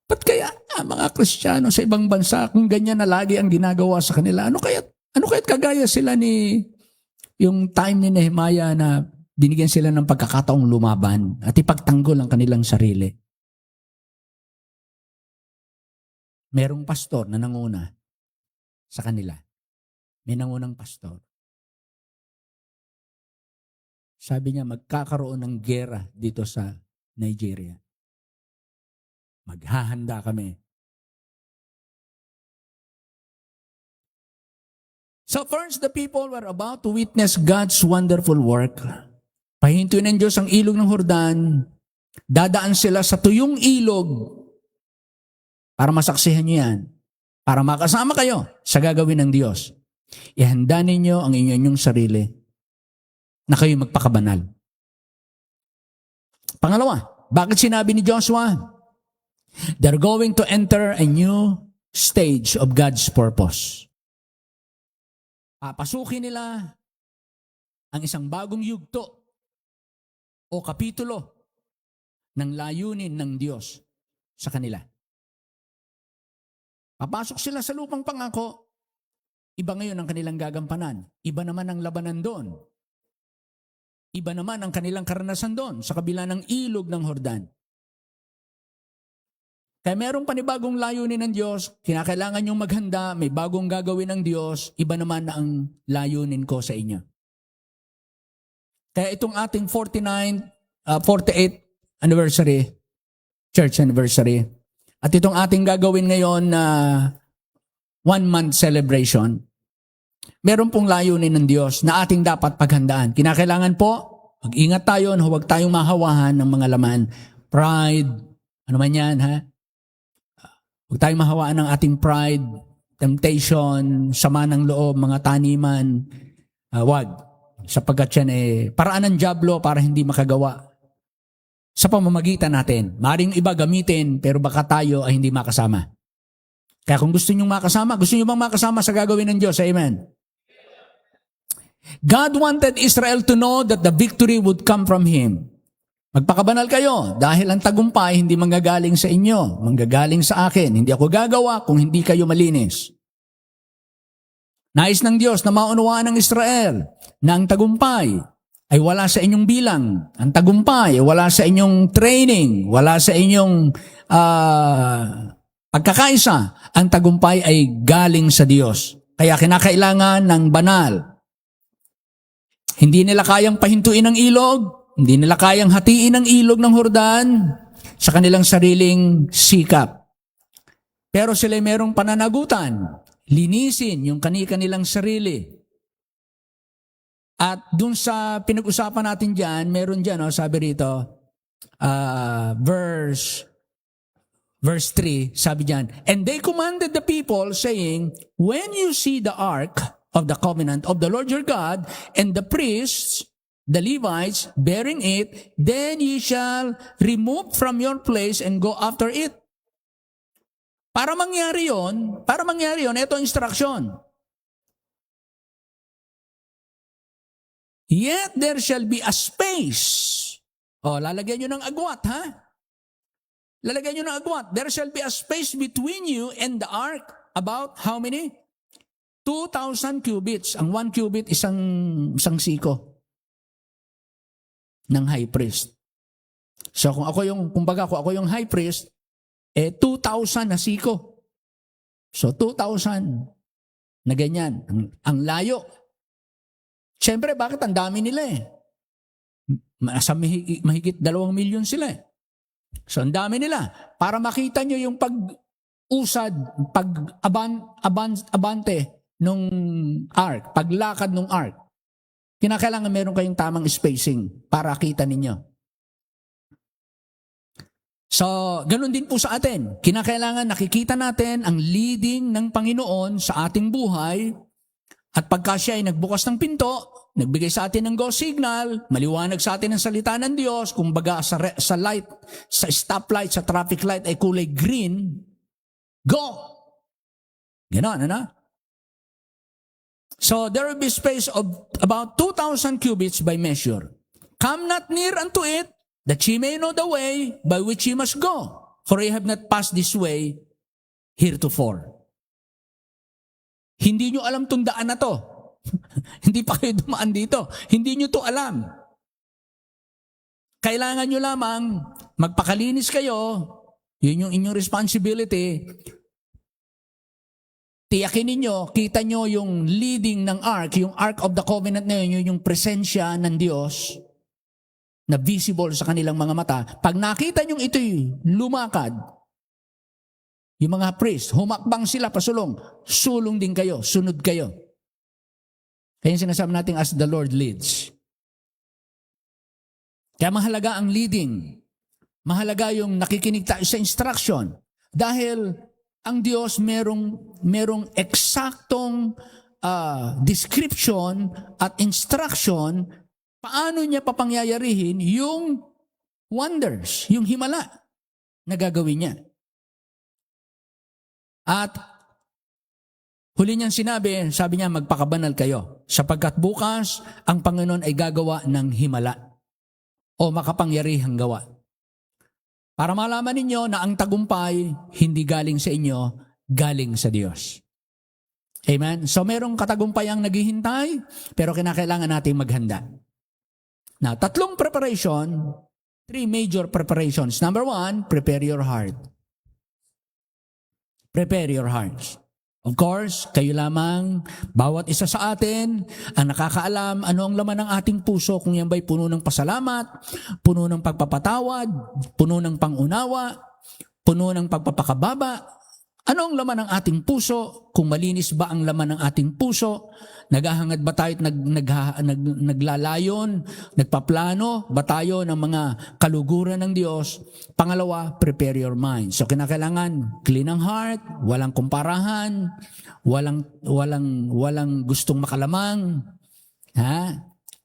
ba't kaya mga Kristiyano sa ibang bansa kung ganyan na lagi ang ginagawa sa kanila? Ano kaya't kagaya sila ni yung time ni Nehemiah na binigyan sila ng pagkakataong lumaban at ipagtanggol ang kanilang sarili? Merong pastor na nanguna sa kanila. May nangunang pastor. Sabi niya, magkakaroon ng gera dito sa Nigeria. Maghahanda kami. So first, the people were about to witness God's wonderful work. Pahintuin ng Diyos ang ilog ng Jordan. Dadaan sila sa tuyong ilog para masaksihan niyo yan. Para makasama kayo sa gagawin ng Diyos. Ihanda ninyo ang inyong sarili na kayo magpakabanal. Pangalawa, bakit sinabi ni Joshua? They're going to enter a new stage of God's purpose. Papasukin nila ang isang bagong yugto o kapitulo ng layunin ng Diyos sa kanila. Papasok sila sa lupang pangako, iba ngayon ang kanilang gagampanan. Iba naman ang labanan doon. Iba naman ang kanilang karanasan doon sa kabila ng ilog ng Jordan. Kaya merong panibagong layunin ng Diyos, kinakailangan niyong maghanda, may bagong gagawin ng Diyos, iba naman ang layunin ko sa inyo. Kaya itong ating 48th anniversary, church anniversary, at itong ating gagawin ngayon na 1-month celebration, meron pong layunin ng Diyos na ating dapat paghandaan. Kinakailangan po, mag-ingat tayo na huwag tayong mahawahan ng mga laman. Pride, ano man yan, ha? Huwag tayong mahawaan ng ating pride, temptation, sama ng loob, mga taniman. Huwag. Sapagkat yan paraan ng dyablo para hindi makagawa sa pamamagitan natin. Maring iba gamitin, pero baka tayo ay hindi makasama. Kaya kung gusto nyo makasama, gusto nyo bang makasama sa gagawin ng Diyos? Amen. God wanted Israel to know that the victory would come from Him. Magpakabanal kayo dahil ang tagumpay hindi manggagaling sa inyo, manggagaling sa akin. Hindi ako gagawa kung hindi kayo malinis. Nais ng Diyos na maunawaan ng Israel na ang tagumpay ay wala sa inyong bilang. Ang tagumpay ay wala sa inyong training, wala sa inyong pagkakaisa. Ang tagumpay ay galing sa Diyos. Kaya kinakailangan ng banal. Hindi nila kayang pahintuin ang ilog, hindi nila kayang hatiin ang ilog ng Jordan sa kanilang sariling sikap. Pero sila merong pananagutan, linisin yung kanilang sarili. At dun sa pinag-usapan natin dyan, meron dyan, sabi rito, verse 3, sabi dyan, and they commanded the people, saying, when you see the ark of the covenant of the Lord your God, and the priests, the Levites, bearing it, then ye shall remove from your place and go after it. Para mangyari yon, ito ang instruction. Yet there shall be a space. Lalagyan nyo ng agwat, ha? Lalagyan nyo ng agwat. There shall be a space between you and the ark. About how many? 2,000 cubits. Ang 1 cubit, isang siko ng high priest. So kung ako yung high priest, 2,000 na siko. So 2,000 na ganyan. Ang layo. Siyempre, bakit ang dami nila Mahigit 2 milyon sila So, ang dami nila. Para makita nyo yung pag-usad, pag-abante nung ark, paglakad nung ark. Kinakailangan meron kayong tamang spacing para kita ninyo. So, ganun din po sa atin. Kinakailangan nakikita natin ang leading ng Panginoon sa ating buhay at pagka siya ay nagbukas ng pinto, nagbigay sa atin ng go signal, maliwanag sa atin ang salita ng Diyos, kumbaga sa light, sa stoplight, sa traffic light ay kulay green, go! Ganon, ano? So, there will be space of about 2,000 cubits by measure. Come not near unto it, that ye may know the way by which ye must go. For ye have not passed this way heretofore. Hindi nyo alam tong daan na to. Hindi pa kayo dumaan dito. Hindi nyo to alam. Kailangan nyo lamang magpakalinis kayo. Yun yung inyong responsibility. Tiyakin ninyo, kita nyo yung leading ng ark, yung ark of the covenant na yun, yung presensya ng Diyos na visible sa kanilang mga mata. Pag nakita nyo ito'y lumakad, yung mga priest, humakbang sila pasulong, sulong din kayo, sunod kayo. Kaya yung sinasabi natin as the Lord leads. Kaya mahalaga ang leading. Mahalaga yung nakikinig tayo sa instruction. Dahil ang Diyos merong eksaktong description at instruction paano niya papangyayarihin yung wonders, yung himala na gagawin niya. At huli niyang sinabi, sabi niya, magpakabanal kayo, sapagkat bukas ang Panginoon ay gagawa ng himala o makapangyarihang gawa. Para malaman ninyo na ang tagumpay hindi galing sa inyo, galing sa Diyos. Amen? So merong katagumpayang naghihintay, pero kinakailangan nating maghanda. Now, 3 preparation, 3 major preparations. Number 1, prepare your heart. Prepare your hearts. Of course, kayo lamang, bawat isa sa atin, ang nakakaalam ano ang laman ng ating puso, kung yan ba'y puno ng pasalamat, puno ng pagpapatawad, puno ng pangunawa, puno ng pagpapakababa. Ano ang laman ng ating puso? Kung malinis ba ang laman ng ating puso? Naghahangad ba tayo at naglalayon, nagpaplano ba tayo ng mga kaluguran ng Diyos? Pangalawa, prepare your mind. So kinakailangan clean ang heart, walang kumparahan, walang gustong makalamang,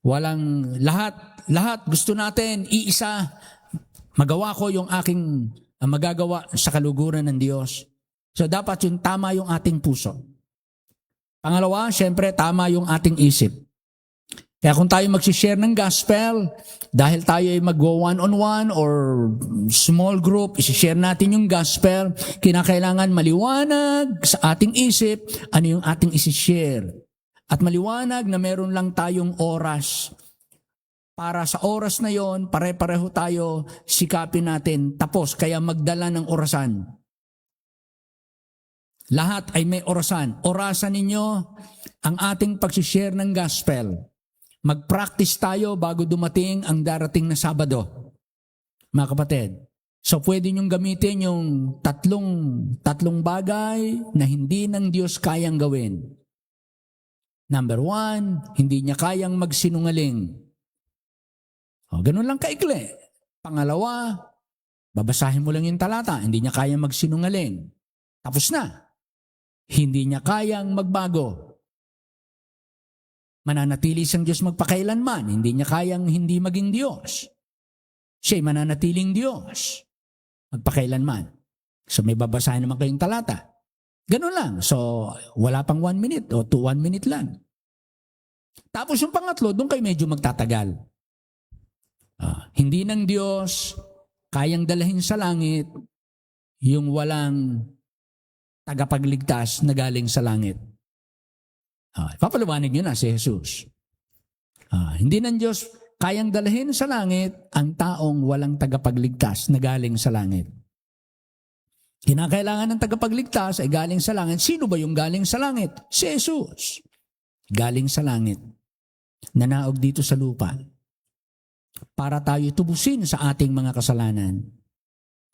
walang lahat gusto natin iisa. Magawa ko yung aking magagawa sa kaluguran ng Diyos. So dapat yung tama yung ating puso. Pangalawa, syempre tama yung ating isip. Kaya kung tayo mag-share ng gospel, dahil tayo ay mag-one-on-one or small group, isi-share natin yung gospel, kinakailangan maliwanag sa ating isip ano yung ating isi-share. At maliwanag na meron lang tayong oras. Para sa oras na yon, pare-pareho tayo, sikapin natin. Tapos, kaya magdala ng orasan. Lahat ay may orasan. Orasan ninyo ang ating pag-share ng gospel. Mag-practice tayo bago dumating ang darating na Sabado. Mga kapatid. So pwede nyong gamitin yung tatlong bagay na hindi ng Diyos kayang gawin. Number 1, hindi niya kayang magsinungaling. Ganun lang kaikli. Pangalawa, babasahin mo lang yung talata, hindi niya kayang magsinungaling. Tapos na. Hindi niya kayang magbago. Mananatili siyang Diyos magpakailanman. Hindi niya kayang hindi maging Diyos. Siya'y mananatiling Diyos magpakailanman. So may babasahin naman kayong talata. Ganun lang. So wala pang 1 minute o 1 minute lang. Tapos yung pangatlo, doon kayo medyo magtatagal. Hindi ng Diyos kayang dalahin sa langit yung walang tagapagligtas na galing sa langit. Papaliwanag nyo na si Jesus. Hindi ng Diyos kayang dalahin sa langit ang taong walang tagapagligtas na galing sa langit. Kinakailangan ng tagapagligtas ay galing sa langit. Sino ba yung galing sa langit? Si Jesus. Galing sa langit. Nanaog dito sa lupa. Para tayo tubusin sa ating mga kasalanan.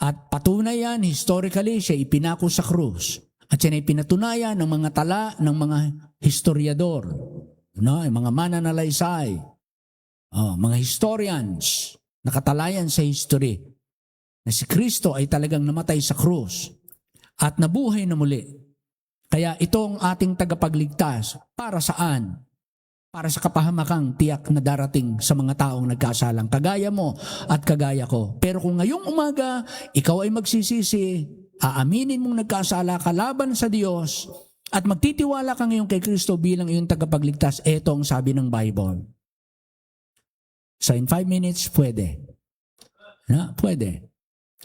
At patunay yan, historically, siya ipinako sa krus. At yan ay pinatunayan ng mga tala ng mga historiador, no? Yung mga mananalaysay, mga historians, nakatalayan sa history, na si Kristo ay talagang namatay sa krus at nabuhay na muli. Kaya itong ating tagapagligtas, para saan? Para sa kapahamakang tiyak na darating sa mga taong nagkasalang, kagaya mo at kagaya ko. Pero kung ngayong umaga, ikaw ay magsisisi, aaminin mong nagkasala ka laban sa Diyos, at magtitiwala ka ngayon kay Kristo bilang iyong tagapagligtas, eto ang sabi ng Bible. So in 5 minutes, pwede. Pwede.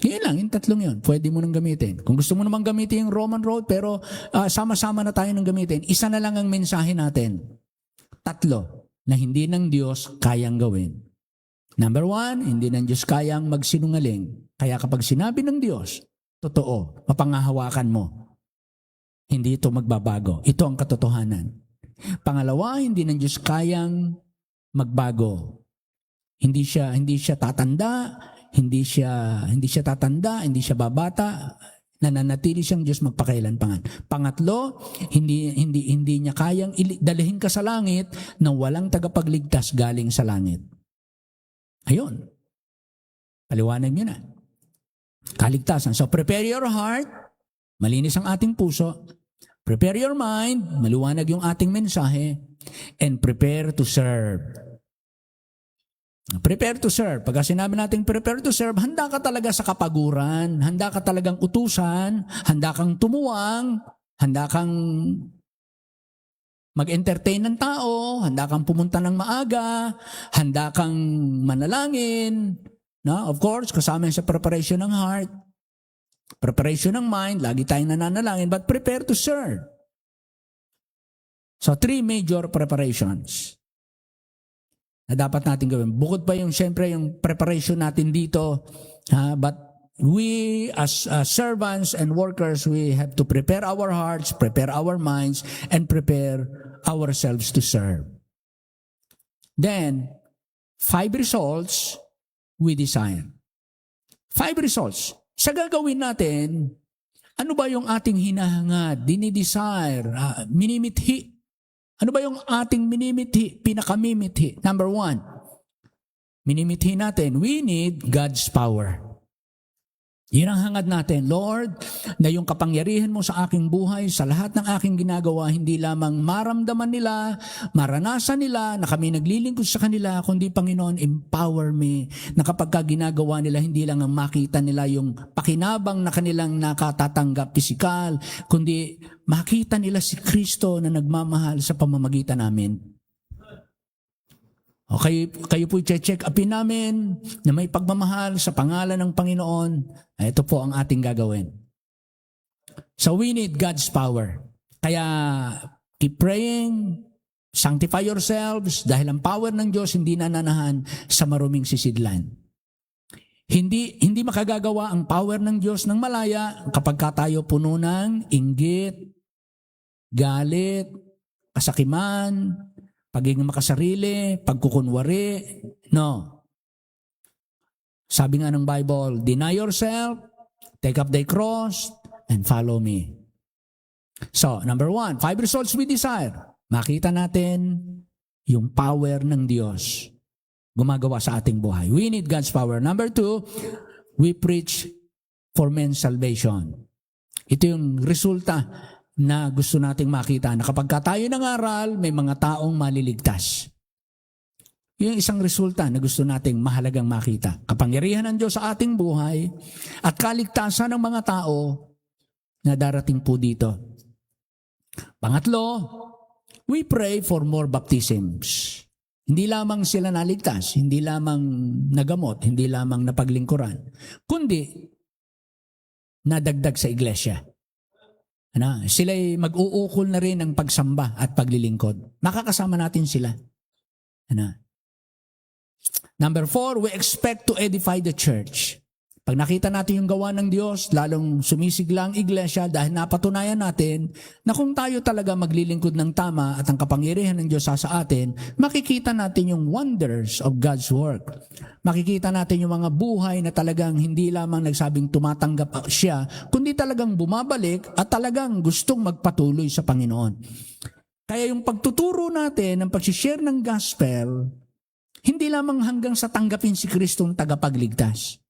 Yun lang, yung tatlong yun, pwede mo nang gamitin. Kung gusto mo namang gamitin yung Roman Road, pero sama-sama na tayo nang gamitin, isa na lang ang mensahe natin. 3 na hindi ng Diyos kayang gawin. Number 1, hindi ng Diyos kayang magsinungaling. Kaya kapag sinabi ng Diyos, totoo, mapangahawakan mo. Hindi ito magbabago. Ito ang katotohanan. Pangalawa, hindi ng Diyos kayang magbago. Hindi siya tatanda, hindi siya babata, nananatili siyang Diyos magpakailanman. Pangatlo, hindi niya kayang dalhin ka sa langit na walang tagapagligtas galing sa langit. Ayun. Paliwanag niyo na. Kaligtasan. So prepare your heart, malinis ang ating puso. Prepare your mind, maliwanag yung ating mensahe. And prepare to serve. Prepare to serve. Pagka sinabi natin prepare to serve, handa ka talaga sa kapaguran, handa ka talagang utusan, handa kang tumuwang, handa kang mag-entertain ng tao, handa kang pumunta ng maaga, handa kang manalangin. No? Of course, kasama sa preparation ng heart, preparation ng mind, lagi tayong nananalangin, but prepare to serve. So 3 major preparations na dapat natin gawin. Bukod pa yung, siyempre, yung preparation natin dito, but we as servants and workers, we have to prepare our hearts, prepare our minds, and prepare ourselves to serve. Then, 5 results we desire. 5 results. Sa gagawin natin, ano ba yung ating hinahangad, dinidesire, minimithi? Ano ba yung ating minimithi, pinakamimithi? Number 1, minimithi natin, we need God's power. Yun ang hangad natin. Lord, na yung kapangyarihan mo sa aking buhay, sa lahat ng aking ginagawa, hindi lamang maramdaman nila, maranasan nila na kami naglilingkod sa kanila, kundi Panginoon, empower me, na kapag ginagawa nila, hindi lang ang makita nila yung pakinabang na kanilang nakatatanggap pisikal, kundi makita nila si Kristo na nagmamahal sa pamamagitan namin. Okay, kayo po i-check upin namin na may pagmamahal sa pangalan ng Panginoon. Ito po ang ating gagawin. So we need God's power. Kaya keep praying, sanctify yourselves dahil ang power ng Diyos hindi nananahan sa maruming sisidlan. Hindi makagagawa ang power ng Diyos ng malaya kapag tayo puno ng inggit, galit, kasakiman, pagiging makasarili, pagkukunwari. No. Sabi nga ng Bible, deny yourself, take up thy cross, and follow me. So, number 1, 5 results we desire. Makita natin yung power ng Diyos gumagawa sa ating buhay. We need God's power. Number 2, we preach for men's salvation. Ito yung resulta na gusto nating makita, na kapag tayo nangaral, may mga taong maliligtas. Yung isang resulta na gusto nating mahalagang makita. Kapangyarihan ng Diyos sa ating buhay at kaligtasan ng mga tao na darating po dito. Pangatlo, we pray for more baptisms. Hindi lamang sila naligtas, hindi lamang nagamot, hindi lamang napaglingkuran, kundi nadagdag sa iglesia. Sila'y mag-uukol na rin ng pagsamba at paglilingkod. Makakasama natin sila. Number 4, we expect to edify the church. Pag nakita natin yung gawa ng Diyos, lalong sumisigla ang iglesia dahil napatunayan natin na kung tayo talaga maglilingkod ng tama at ang kapangyarihan ng Diyos sa atin, makikita natin yung wonders of God's work. Makikita natin yung mga buhay na talagang hindi lamang nagsabing tumatanggap siya, kundi talagang bumabalik at talagang gustong magpatuloy sa Panginoon. Kaya yung pagtuturo natin ng pag-share ng gospel, hindi lamang hanggang sa tanggapin si Kristong tagapagligtas.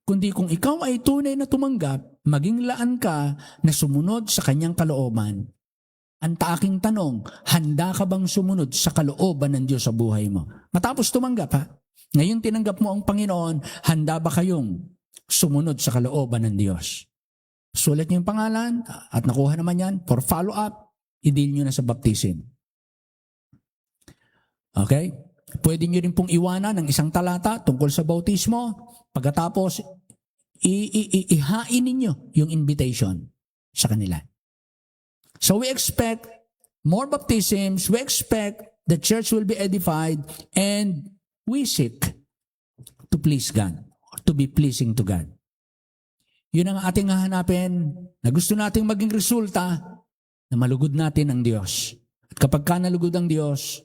Kundi kung ikaw ay tunay na tumanggap, maging laan ka na sumunod sa kanyang kalooban. Ang taaking tanong, handa ka bang sumunod sa kalooban ng Diyos sa buhay mo? Matapos tumanggap ha, ngayon tinanggap mo ang Panginoon, handa ba kayong sumunod sa kalooban ng Diyos? Sulat niyo yung pangalan at nakuha naman yan for follow-up, i-deal nyo na sa baptism. Okay? Pwede nyo rin pong iwanan ng isang talata tungkol sa bautismo. Pagkatapos, ihain ninyo yung invitation sa kanila. So we expect more baptisms, we expect the church will be edified, and we seek to please God, to be pleasing to God. Yun ang ating hahanapin na gusto nating maging resulta na malugod natin ang Diyos. At kapag ka nalugod ang Diyos,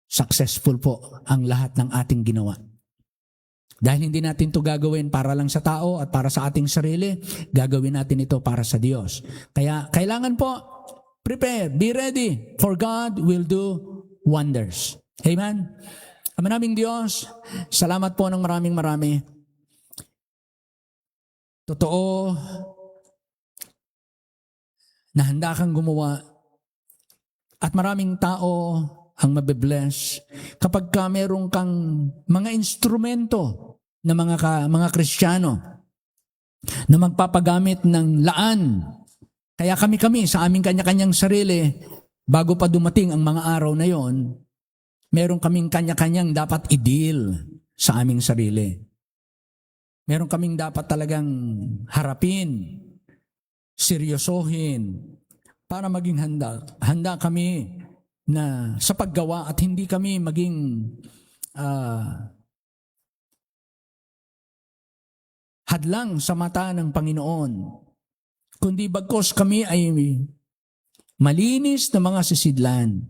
successful po ang lahat ng ating ginawa. Dahil hindi natin ito gagawin para lang sa tao at para sa ating sarili, gagawin natin ito para sa Diyos. Kaya kailangan po, prepare, be ready, for God will do wonders. Amen? Ama naming Diyos, salamat po ng marami. Totoo na handa kang gumawa at maraming tao ang mabibless kapag ka meron kang mga instrumento na mga Kristiyano na magpapagamit ng laan. Kaya kami sa aming kanya-kanyang sarili, bago pa dumating ang mga araw na yon, meron kaming kanya-kanyang dapat i-deal sa aming sarili. Meron kaming dapat talagang harapin, seryosohin, para maging handa. Handa kami na sa paggawa at hindi kami maging hadlang sa mata ng Panginoon, kundi bagkos kami ay malinis na mga sisidlan.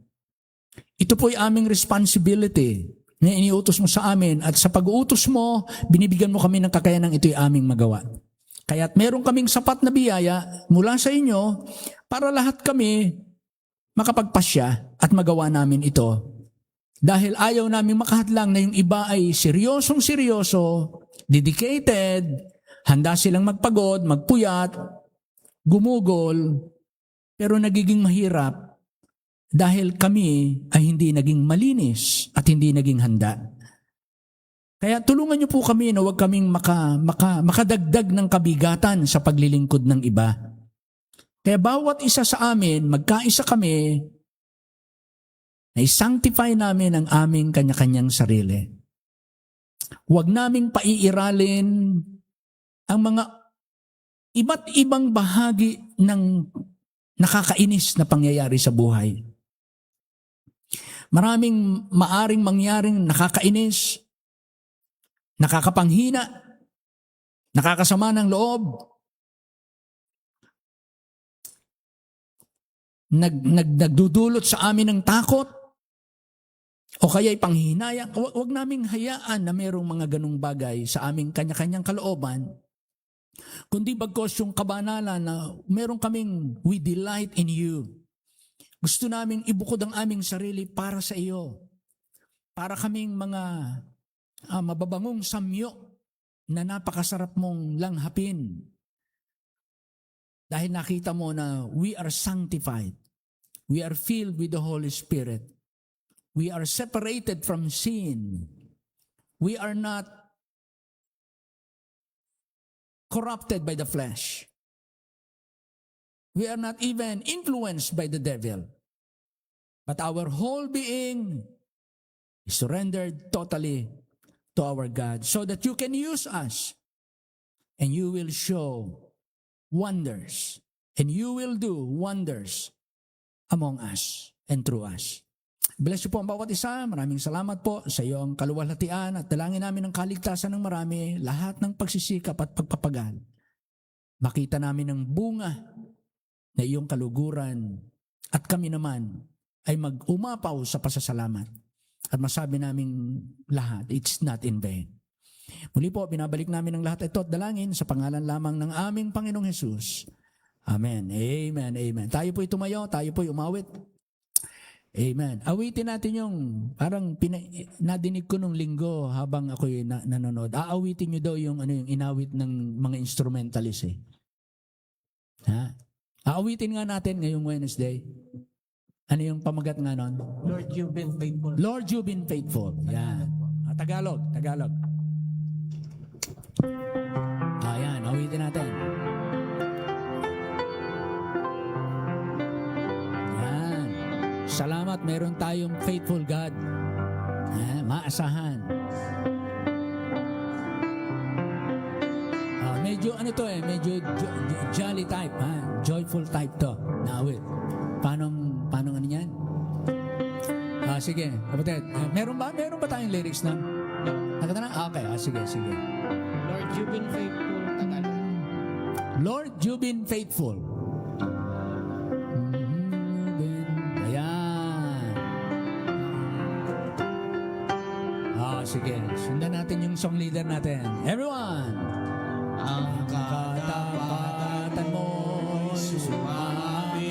Ito po'y aming responsibility na iniutos mo sa amin at sa pag-uutos mo, binibigyan mo kami ng kakayanang ito'y aming magawa. Kaya't meron kaming sapat na biyaya mula sa inyo para lahat kami makapagpasya at magawa namin ito. Dahil ayaw namin makahadlang na yung iba ay seryosong-seryoso, dedicated, handa silang magpagod, magpuyat, gumugol, pero nagiging mahirap dahil kami ay hindi naging malinis at hindi naging handa. Kaya tulungan niyo po kami na huwag kaming makadagdag ng kabigatan sa paglilingkod ng iba. Kaya bawat isa sa amin, magkaisa kami, na i-sanctify namin ang aming kanya-kanyang sarili. Huwag naming paiiralin ang mga iba't ibang bahagi ng nakakainis na pangyayari sa buhay. Maraming maaring mangyaring nakakainis, nakakapanghina, nakakasama ng loob, nagdudulot sa amin ng takot, o kaya'y panghihinayang. Huwag naming hayaan na mayroong mga ganung bagay sa aming kanya-kanyang kalooban, kundi bagkos yung kabanalan na meron kaming we delight in you. Gusto naming ibukod ang aming sarili para sa iyo. Para kaming mga mababangong samyo na napakasarap mong langhapin. Dahil nakita mo na we are sanctified. We are filled with the Holy Spirit. We are separated from sin. We are not corrupted by the flesh. We are not even influenced by the devil. But our whole being is surrendered totally to our God so that you can use us and you will show wonders and you will do wonders among us and through us. Bless you po ang bawat isa. Maraming salamat po sa iyong kaluwalhatian at dalangin namin ang kaligtasan ng marami, lahat ng pagsisikap at pagpapagal. Makita namin ang bunga na iyong kaluguran at kami naman ay mag-umapaw sa pasasalamat at masabi namin lahat, it's not in vain. Muli po, binabalik namin ang lahat ito at dalangin sa pangalan lamang ng aming Panginoong Jesus. Amen. Amen. Amen. Tayo po'y tumayo, tayo po'y umawit. Amen. Awitin natin yung parang nadinig ko nung linggo habang ako'y nanonood. Aawitin nyo daw yung, yung inawit ng mga instrumentalist eh. Ha? Aawitin nga natin ngayong Wednesday. Ano yung pamagat nga nun? Lord, you've been faithful. Lord, you've been faithful. Yan. Tagalog. Ayan, awitin natin. Yan. Salamat, meron tayong faithful God. Maasahan. Medyo ano to medyo jolly type, joyful type to, na awit. Paano ano yan? Sige, kapatid. Meron ba tayong lyrics na? Nakita na? Okay, sige. Lord, you've been faithful. Tagalog. Lord, you've been faithful. Ayan. Sige. Sundan natin yung song leader natin. Everyone! Ang katapatan mo'y sumamin,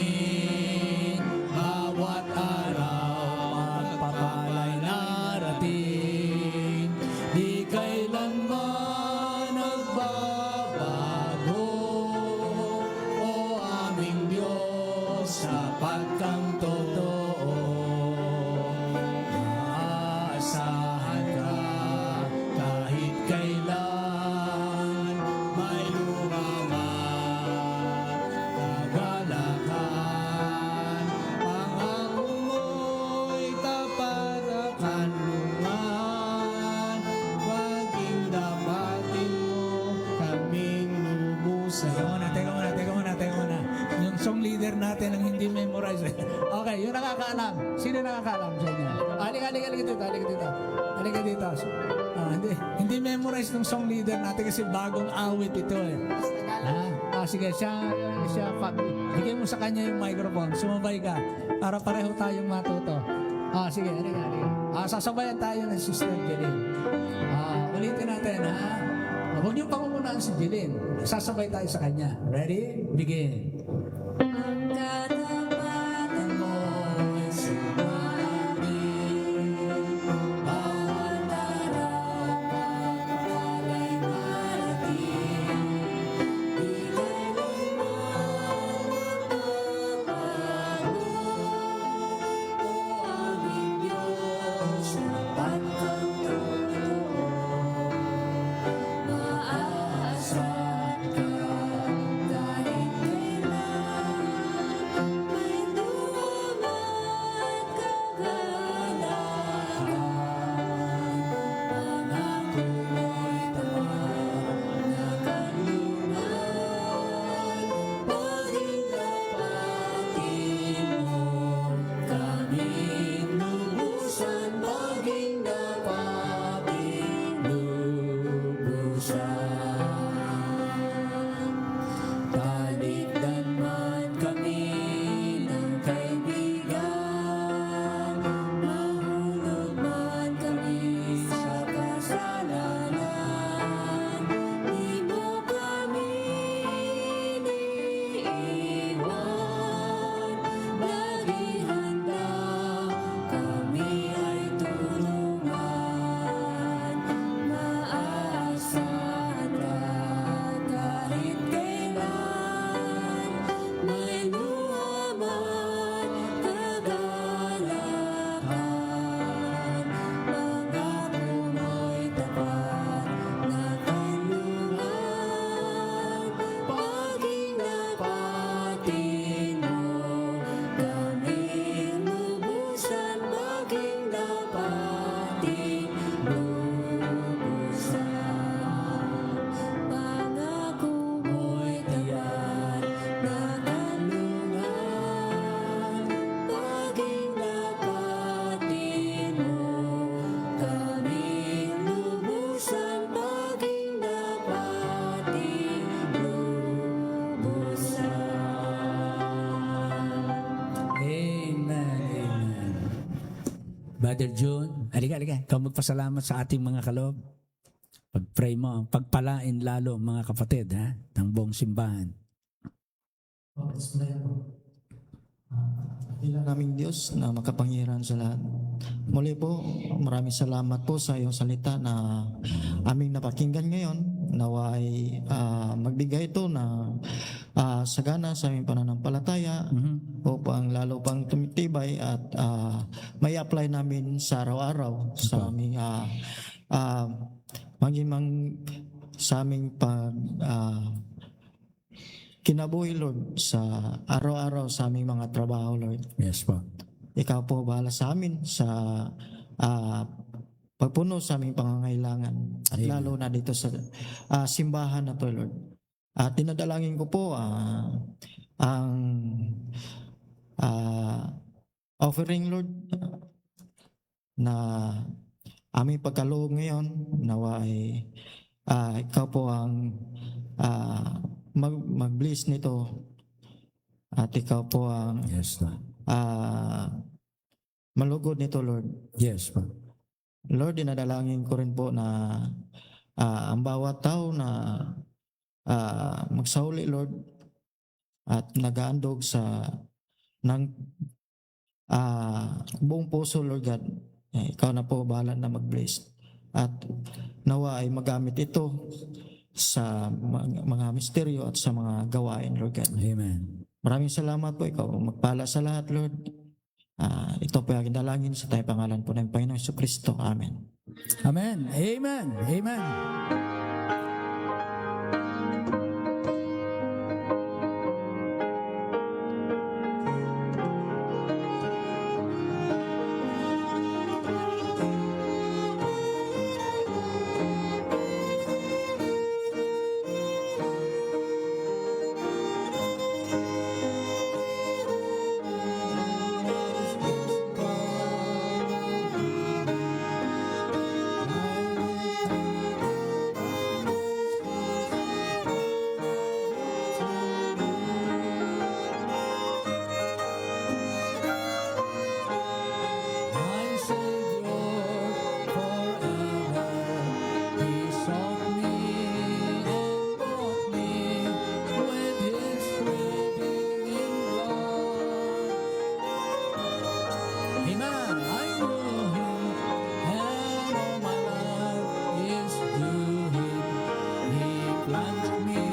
bawat araw magpapalay narating, di kailanman nagbabago, o aming Diyos, sapat kang totoo. Maasahan ka kahit kailan, may lumaman, kagalakan, pangako mo'y tapat at kanlungan, paging dapatin mo kaming lubusan. Teka muna. Yung song leader natin ang hindi memorize. Okay, yung nakakaalam. Sino nakakaalam sa inyo? Halika dito. Hindi memorize ng song leader natin kasi bagong awit ito eh. Sige, siya bigyan mo sa kanya yung microphone. Sumabay ka para pareho tayong matuto. Sige, halika. Sasabayan tayo ng Sister Jeline. Ulitin natin ha. Huwag niyo pangungunahan si Jeline. Sasabay tayo sa kanya. Ready? Begin. Ang katapatan mo'y sumamin, bawat araw magpapalay narating, di kailanman magbabago, o aming Diyos, sapat kang totoo. Maasahan ka kahit kailan, Brother June, halika. Ikaw magpasalamat sa ating mga kaloob. Pag-pray mo, pagpalain lalo mga kapatid, ha? Ng buong simbahan. Ila naming Diyos na makapangyarihan sa lahat. Muli po, maraming salamat po sa iyong salita na aming napakinggan ngayon. Nawa ay magbigay ito na sagana sa aming pananampalataya upang lalo pang tumitibay at may apply namin sa araw-araw sa aming sa aming kinabuhi, Lord, sa araw-araw sa aming mga trabaho, Lord. Yes po. Ikaw po bahala sa amin sa pagpuno sa aming pangangailangan at Amen. lalo na dito sa simbahan na to, Lord. At dinadalangin ko po ang offering, Lord, na aming pagkaloob ngayon, nawa ay ikaw po ang mag-bless nito at ikaw po ang Yes, Lord. malugod nito, Lord. Yes po. Lord, dinadalangin ko rin po na ang bawat tao na magsauli, Lord, at nagaandog sa ng buong puso, Lord God, ikaw na po bahala na mag-bless at nawa ay magamit ito sa mga misteryo at sa mga gawain, Lord God. Amen. Maraming salamat po, ikaw magpala sa lahat, Lord. Ito po yung dalangin sa tayo pangalan po ng Panginoong Jesucristo. Amen. Amen. Amen. Amen. My Savior forever, He sought me and bought me with His redeeming blood. Amen. I know Him, and all my life is to Him. He plunged me.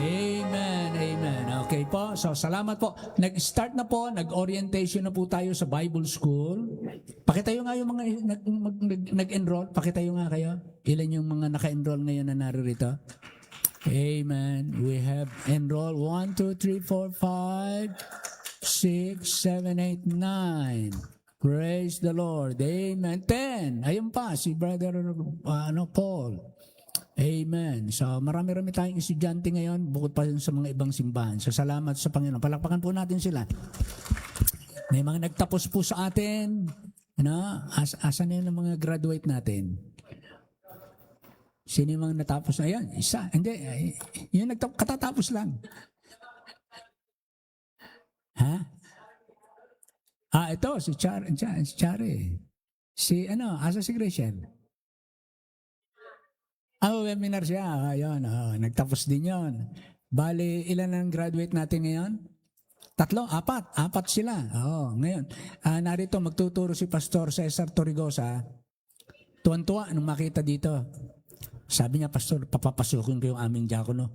Amen, amen. Okay po, so salamat po. Nag-start na po, nag-orientation na po tayo sa Bible School. Pakitayo nga yung mga nag-enroll. Pakitayo nga kayo. Ilan yung mga naka-enroll ngayon na naririto? Amen. We have enrolled 1, 2, 3, 4, 5, 6, 7, 8, 9. Praise the Lord. Amen. 10. Ayun pa, si Brother Paul. Amen. So marami-rami tayong estudyante ngayon bukod pa sa mga ibang simbahan. So salamat sa Panginoon. Palakpakan po natin sila. May mga nagtapos po sa atin. Ano? Asan na yung mga graduate natin? Sino yung mga natapos na? Ayan, isa. Hindi. Yung katatapos lang. Ha? Ito. Si Chari. Asa si Grecian? Webinar siya. Ayun, nagtapos din yon. Bali, ilan ang graduate natin ngayon? 3, 4. 4 sila. Ngayon. Narito, magtuturo si Pastor Cesar Torrigosa. Tuwan-tuwa nung makita dito. Sabi niya, Pastor, papapasukin ko yung aming diakono.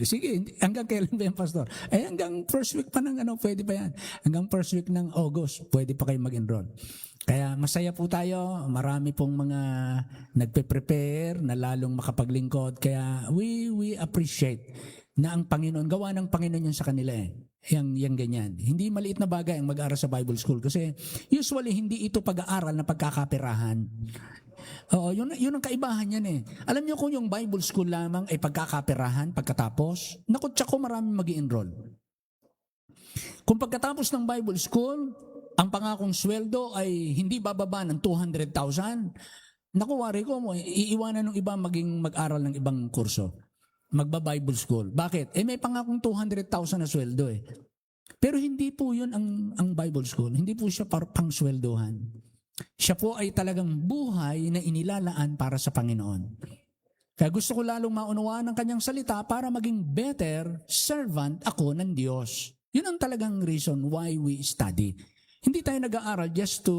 Sige, hanggang kailan ba yan, Pastor? Hanggang first week pa ng pwede pa yan. Hanggang first week ng August, pwede pa kayo mag-enroll. Kaya masaya po tayo. Marami pong mga nagpe-prepare na lalong makapaglingkod. Kaya we appreciate na ang Panginoon, gawa ng Panginoon yun sa kanila Yang ganyan. Hindi maliit na bagay ang mag-aaral sa Bible School kasi usually hindi ito pag-aaral na pagkakaperahan. Yun ang kaibahan yan Alam niyo kung yung Bible School lamang ay pagkakaperahan pagkatapos, nakutsa ko maraming mag-i-enroll. Kung pagkatapos ng Bible School, ang pangakong sweldo ay hindi bababa ng 200,000, naku, wari ko mo, iiwanan ng iba mag-aral ng ibang kurso. magba-Bible school. Bakit? May pangakong 200,000 na sweldo eh. Pero hindi po yun ang Bible school. Hindi po siya pangsweldohan. Siya po ay talagang buhay na inilalaan para sa Panginoon. Kaya gusto ko lalong maunawaan ang kanyang salita para maging better servant ako ng Diyos. Yun ang talagang reason why we study. Hindi tayo nag-aaral just to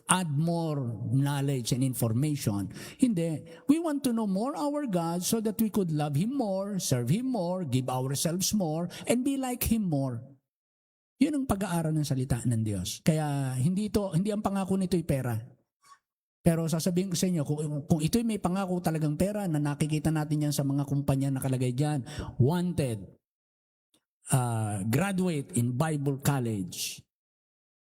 add more knowledge and information. Hindi. We want to know more our God so that we could love Him more, serve Him more, give ourselves more, and be like Him more. Yun ang pag-aaral ng salita ng Diyos. Kaya hindi ang pangako nito'y pera. Pero sasabihin ko sa inyo, kung ito'y may pangako talagang pera na nakikita natin yan sa mga kumpanya na nakalagay dyan, wanted, graduate in Bible college,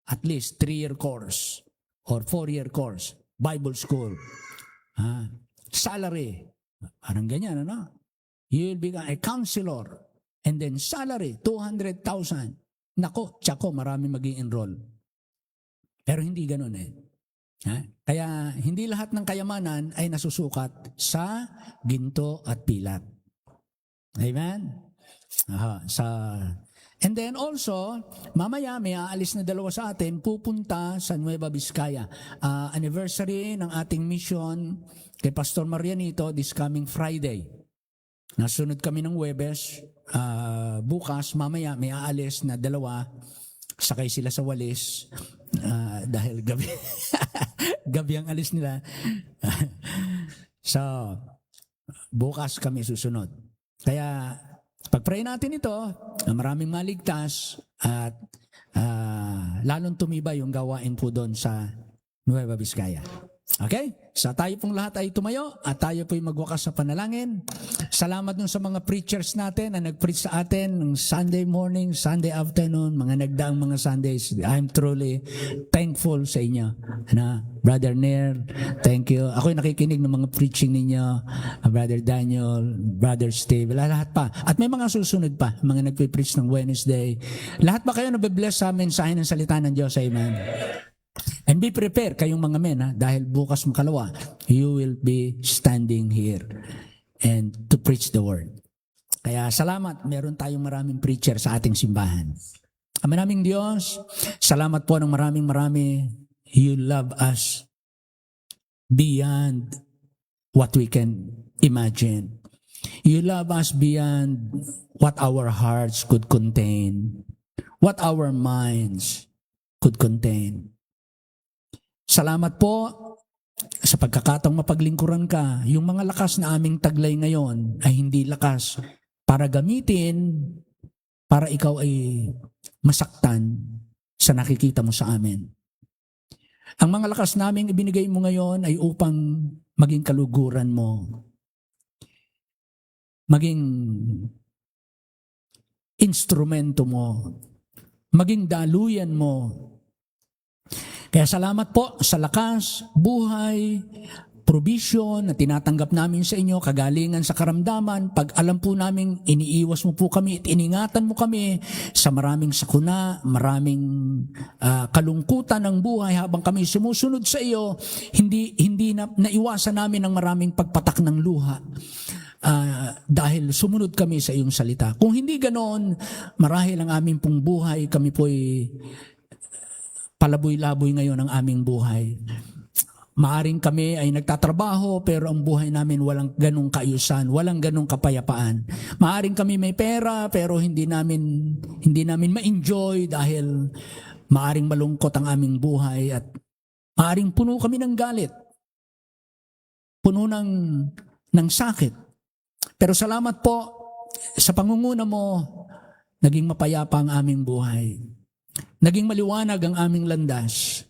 at least 3-year course or 4-year course, Bible school, salary, parang ganyan, ano? You will become a counselor, and then salary, 200,000. Nako, tsako, marami mag-i-enroll. Pero hindi ganun eh. Kaya hindi lahat ng kayamanan ay nasusukat sa ginto at pilat. Amen? And then also, mamaya may aalis na dalawa sa atin, pupunta sa Nueva Vizcaya. Anniversary ng ating mission kay Pastor Marianito this coming Friday. Nasunod kami ng Huwebes. Bukas, mamaya may aalis na dalawa. Sakay sila sa walis. Dahil gabi gabi ang alis nila. So, bukas kami susunod. Kaya, pag-pray natin ito, maraming maligtas at lalong tumibay yung gawain po doon sa Nueva Vizcaya. Okay? So tayo pong lahat ay tumayo at tayo po'y magwakas sa panalangin. Salamat nun sa mga preachers natin na nag-preach sa atin ng Sunday morning, Sunday afternoon, mga nagdaang mga Sundays. I'm truly thankful sa inyo. Brother Nair, thank you. Ako'y nakikinig ng mga preaching ninyo. Brother Daniel, Brother Steve, lahat pa. At may mga susunod pa, mga nagpe-preach ng Wednesday. Lahat ba kayo nabibless sa mensahe ng salita ng Diyos? Amen. And be prepared kayong mga men, dahil bukas makalawa, you will be standing here and to preach the word. Kaya salamat, meron tayong maraming preacher sa ating simbahan. Ama naming Diyos, salamat po ng marami. You love us beyond what we can imagine. You love us beyond what our hearts could contain, what our minds could contain. Salamat po sa pagkakataong mapaglingkuran ka. Yung mga lakas na aming taglay ngayon ay hindi lakas para gamitin para ikaw ay masaktan sa nakikita mo sa amin. Ang mga lakas naming ibinigay mo ngayon ay upang maging kaluguran mo, maging instrumento mo, maging daluyan mo. Kaya salamat po sa lakas, buhay, provision na tinatanggap namin sa inyo, kagalingan sa karamdaman, pag alam po namin iniiwas mo po kami at iningatan mo kami sa maraming sakuna, maraming kalungkutan ng buhay habang kami sumusunod sa iyo, hindi na naiwasan namin ang maraming pagpatak ng luha. Dahil sumunod kami sa iyong salita. Kung hindi ganoon, marahil ang aming pong buhay, kami po'y palaboy-laboy ngayon ang aming buhay. Maaring kami ay nagtatrabaho pero ang buhay namin walang ganong kaayusan, walang ganong kapayapaan. Maaring kami may pera pero hindi namin ma-enjoy dahil maaring malungkot ang aming buhay at maaring puno kami ng galit, puno ng sakit. Pero salamat po sa pangunguna mo, naging mapayapa ang aming buhay. Naging maliwanag ang aming landas.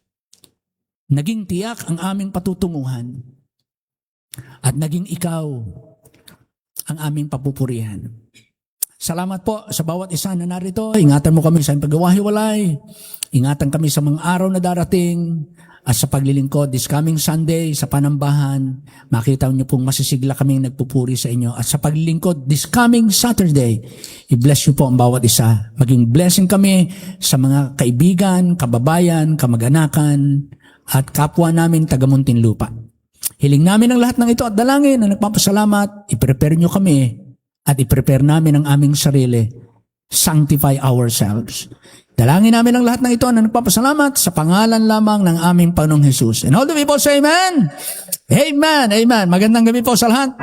Naging tiyak ang aming patutunguhan. At naging ikaw ang aming papupurihan. Salamat po sa bawat isa na narito. Ingatan mo kami sa paggawahiwalay. Ingatan kami sa mga araw na darating. At sa paglilingkod this coming Sunday sa Panambahan, makita niyo pong masisigla kaming nagpupuri sa inyo. At sa paglilingkod this coming Saturday, i-bless niyo po ang bawat isa. Maging blessing kami sa mga kaibigan, kababayan, kamag-anakan, at kapwa namin taga Muntinlupa. Hiling namin ang lahat ng ito at dalangin na nagpapasalamat. I-prepare niyo kami at i-prepare namin ang aming sarili. Sanctify ourselves. Dalangin namin ang lahat ng ito na nagpapasalamat sa pangalan lamang ng aming Panginoong Jesus. And all the people say amen? Amen, amen. Magandang gabi po sa lahat.